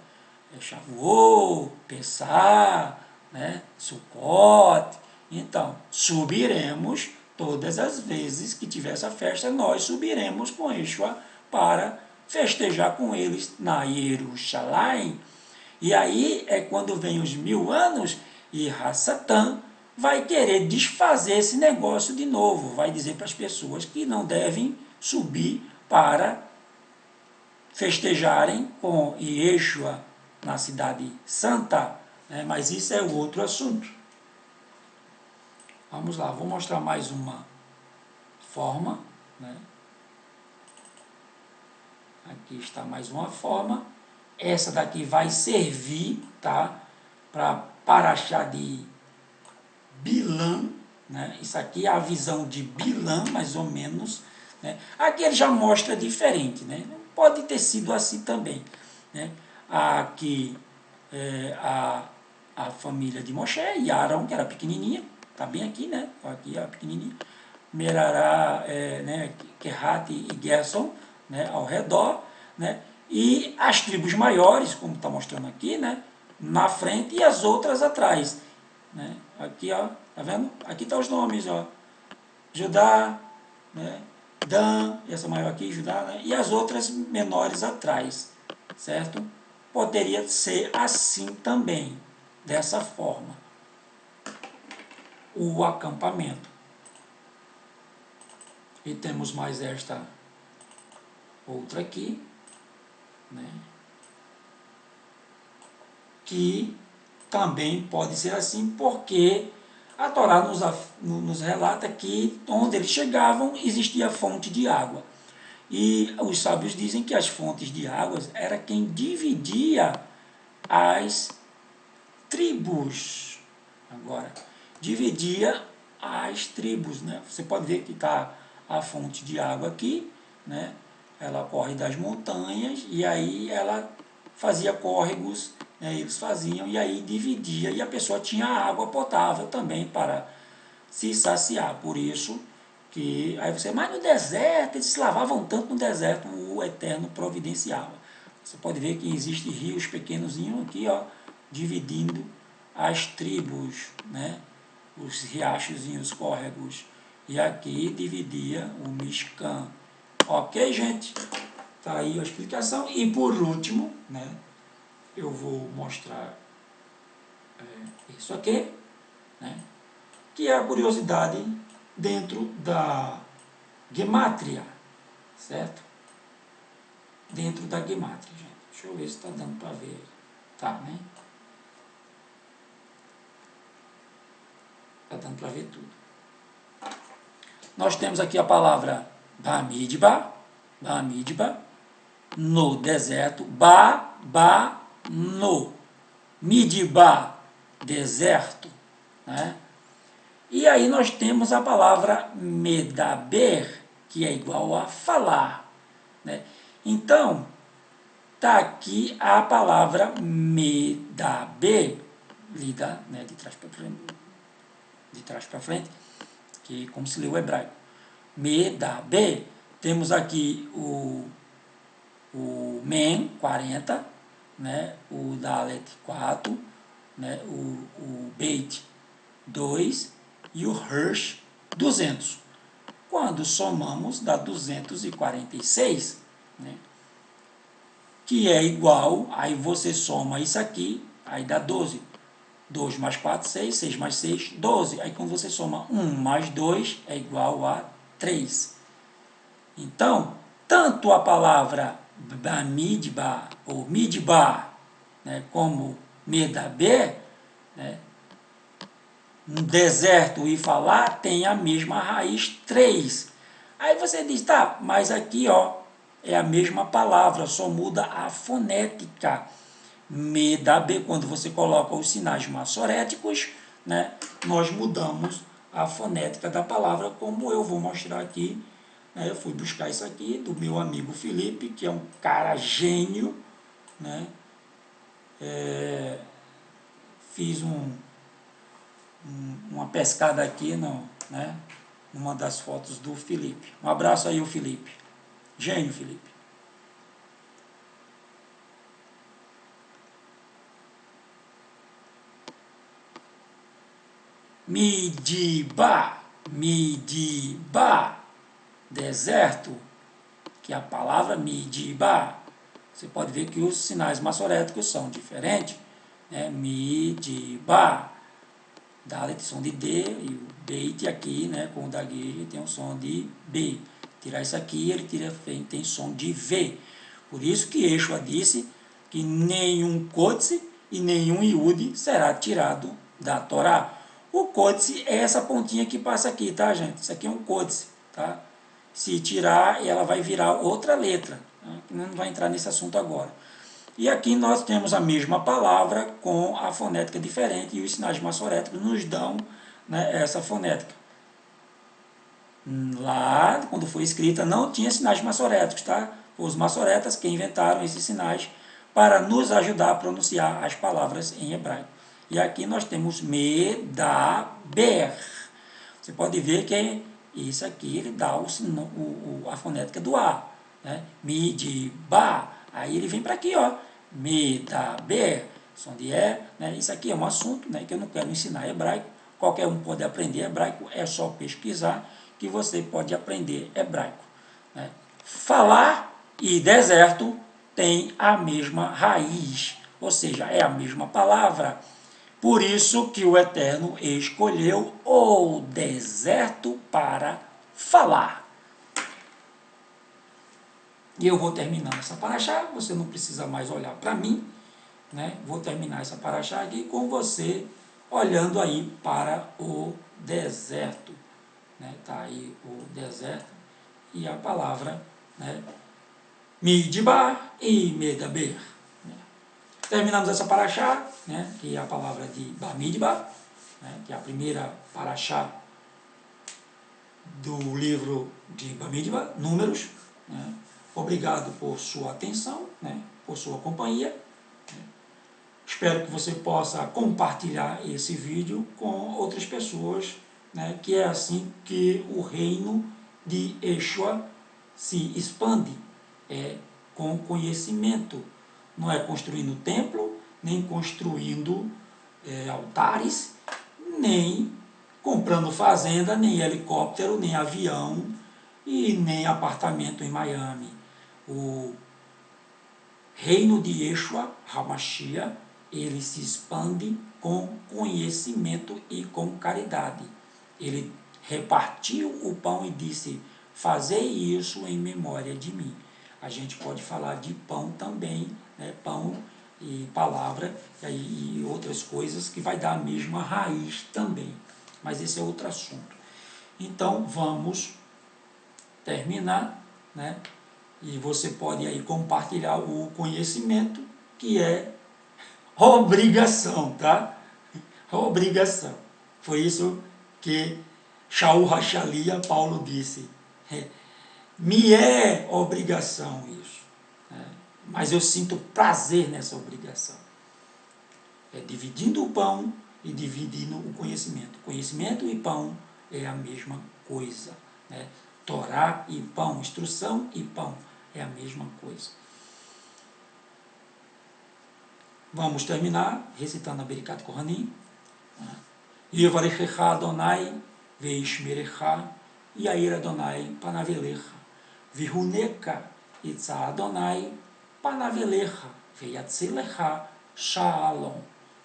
Shavuot, Pessah, né? Sukkot. Então, subiremos todas as vezes que tiver essa festa, nós subiremos com Yeshua para festejar com eles na Jerusalém. E aí é quando vem os 1000 anos e Satã vai querer desfazer esse negócio de novo, vai dizer para as pessoas que não devem subir para festejarem com Yeshua na cidade santa, né? Mas isso é outro assunto. Vamos lá, vou mostrar mais uma forma, né? Aqui está mais uma forma. Essa daqui vai servir, tá, para Paraxá de Bilã, né? Isso aqui é a visão de Bilam, mais ou menos, né? Aqui ele já mostra diferente, né? Pode ter sido assim também, né? Aqui a família de Moshe e Arão, que era pequenininha, está bem aqui, né? Aqui a pequenininha. Merará, né? Kehat e Gerson, né? Ao redor, né? E as tribos maiores, como está mostrando aqui, né? Na frente e as outras atrás, né? Aqui, ó, tá vendo? Aqui tá os nomes, ó. Judá, né? Dan, essa maior aqui, Judá, né? E as outras menores atrás, certo? Poderia ser assim também, dessa forma, o acampamento. E temos mais esta outra aqui, né? Que também pode ser assim, porque a Torá nos relata que onde eles chegavam existia fonte de água. E os sábios dizem que as fontes de águas era quem dividia as tribos. Agora, dividia as tribos, né? Você pode ver que está a fonte de água aqui, né? Ela corre das montanhas e aí ela fazia córregos, né? Eles faziam e aí dividia e a pessoa tinha água potável também para se saciar. Por isso que aí você, mas no deserto eles se lavavam tanto no deserto, o Eterno providenciava. Você pode ver que existem rios pequenozinhos aqui, ó, dividindo as tribos, né? Os riachozinhos, córregos. E aqui dividia o Mishkan. Ok, gente? Tá aí a explicação. E por último, né? Eu vou mostrar isso aqui, né? Que é a curiosidade dentro da gemátria, certo? Dentro da gemátria, gente. Deixa eu ver se está dando para ver. Tá, né? Está dando para ver tudo. Nós temos aqui a palavra Bamidba, no deserto, no, Midba, deserto, né? E aí nós temos a palavra medaber, que é igual a falar, né? Então, está aqui a palavra medaber, lida, né, de trás para frente, que como se lê o hebraico. Medaber, temos aqui o Men, 40, né, o Dalet, 4, né, o Beit, 2 e o Hirsch, 200. Quando somamos, dá 246, né, que é igual, aí você soma isso aqui, aí dá 12. 2 mais 4, 6, 6 mais 6, 12. Aí quando você soma 1 mais 2 é igual a 3. Então, tanto a palavra Bamidba ou Midba, né, como Medaber, né, no deserto e falar, tem a mesma raiz 3. Aí você diz, tá, mas aqui ó, é a mesma palavra, só muda a fonética. Medaber, quando você coloca os sinais massoréticos, né, nós mudamos a fonética da palavra, como eu vou mostrar aqui. Eu fui buscar isso aqui do meu amigo Felipe, que é um cara gênio, né? Fiz uma pescada aqui né? Numa das fotos do Felipe. Um abraço aí, o Felipe. Gênio, Felipe. Midba, deserto, que é a palavra Midba. Você pode ver que os sinais massoréticos são diferentes, né? Midba, Dalet, som de D, e o Beit aqui, né, com o Daguejo, tem um som de B. Tirar isso aqui, ele tem som de V. Por isso que Yeshua disse que nenhum Kotze e nenhum Yud será tirado da Torá. O Kotze é essa pontinha que passa aqui, tá, gente? Isso aqui é um Kotze, tá? Se tirar, ela vai virar outra letra, né? Não vai entrar nesse assunto agora. E aqui nós temos a mesma palavra com a fonética diferente e os sinais massoréticos nos dão, né, essa fonética. Lá, quando foi escrita, não tinha sinais massoréticos, tá? Os massoretas que inventaram esses sinais para nos ajudar a pronunciar as palavras em hebraico. E aqui nós temos medaber. Você pode ver que isso aqui ele dá a fonética do A. Né? Midba. Aí ele vem para aqui, ó. Medaber. Som de E. Né? Isso aqui é um assunto, né, que eu não quero ensinar hebraico. Qualquer um pode aprender hebraico, é só pesquisar que você pode aprender hebraico. Né? Falar e deserto têm a mesma raiz, ou seja, é a mesma palavra. Por isso que o Eterno escolheu o deserto para falar. E eu vou terminar essa paraxá, você não precisa mais olhar para mim, né? Vou terminar essa paraxá aqui com você olhando aí para o deserto. Né? Tá aí o deserto e a palavra, né? Midbar e Medaber. Né? Terminamos essa paraxá, né? Que é a palavra de Bamidbar, né? Que é a primeira paraxá do livro de Bamidbar, Números. Né? Obrigado por sua atenção, né? Por sua companhia. Né? Espero que você possa compartilhar esse vídeo com outras pessoas, né? Que é assim que o reino de Yeshua se expande, com conhecimento. Não é construindo templo, nem construindo altares, nem comprando fazenda, nem helicóptero, nem avião e nem apartamento em Miami. O reino de Yeshua, Hamashia, ele se expande com conhecimento e com caridade. Ele repartiu o pão e disse, fazei isso em memória de mim. A gente pode falar de pão também, né? Pão e palavra e outras coisas que vai dar a mesma raiz também. Mas esse é outro assunto. Então, vamos terminar, né? E você pode aí compartilhar o conhecimento, que é obrigação, tá? Obrigação. Foi isso que Shaul Rachalia, Paulo disse. Me é obrigação isso. Né? Mas eu sinto prazer nessa obrigação. É dividindo o pão e dividindo o conhecimento. Conhecimento e pão é a mesma coisa. Né? Torá e pão, instrução e pão é a mesma coisa. Vamos terminar recitando a Berikat Kohanim. Yevarechecha Adonai veishmerecha yair Adonai panavelecha vihuneka itza Adonai panavelecha veyatzelecha shalom.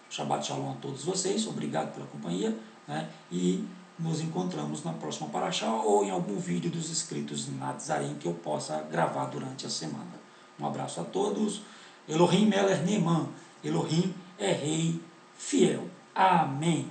Shabbat shalom a todos vocês, obrigado pela companhia, né? E nos encontramos na próxima paraxá ou em algum vídeo dos escritos na Tzarim que eu possa gravar durante a semana. Um abraço a todos. Elohim Meler Neman. Elohim é rei fiel. Amém.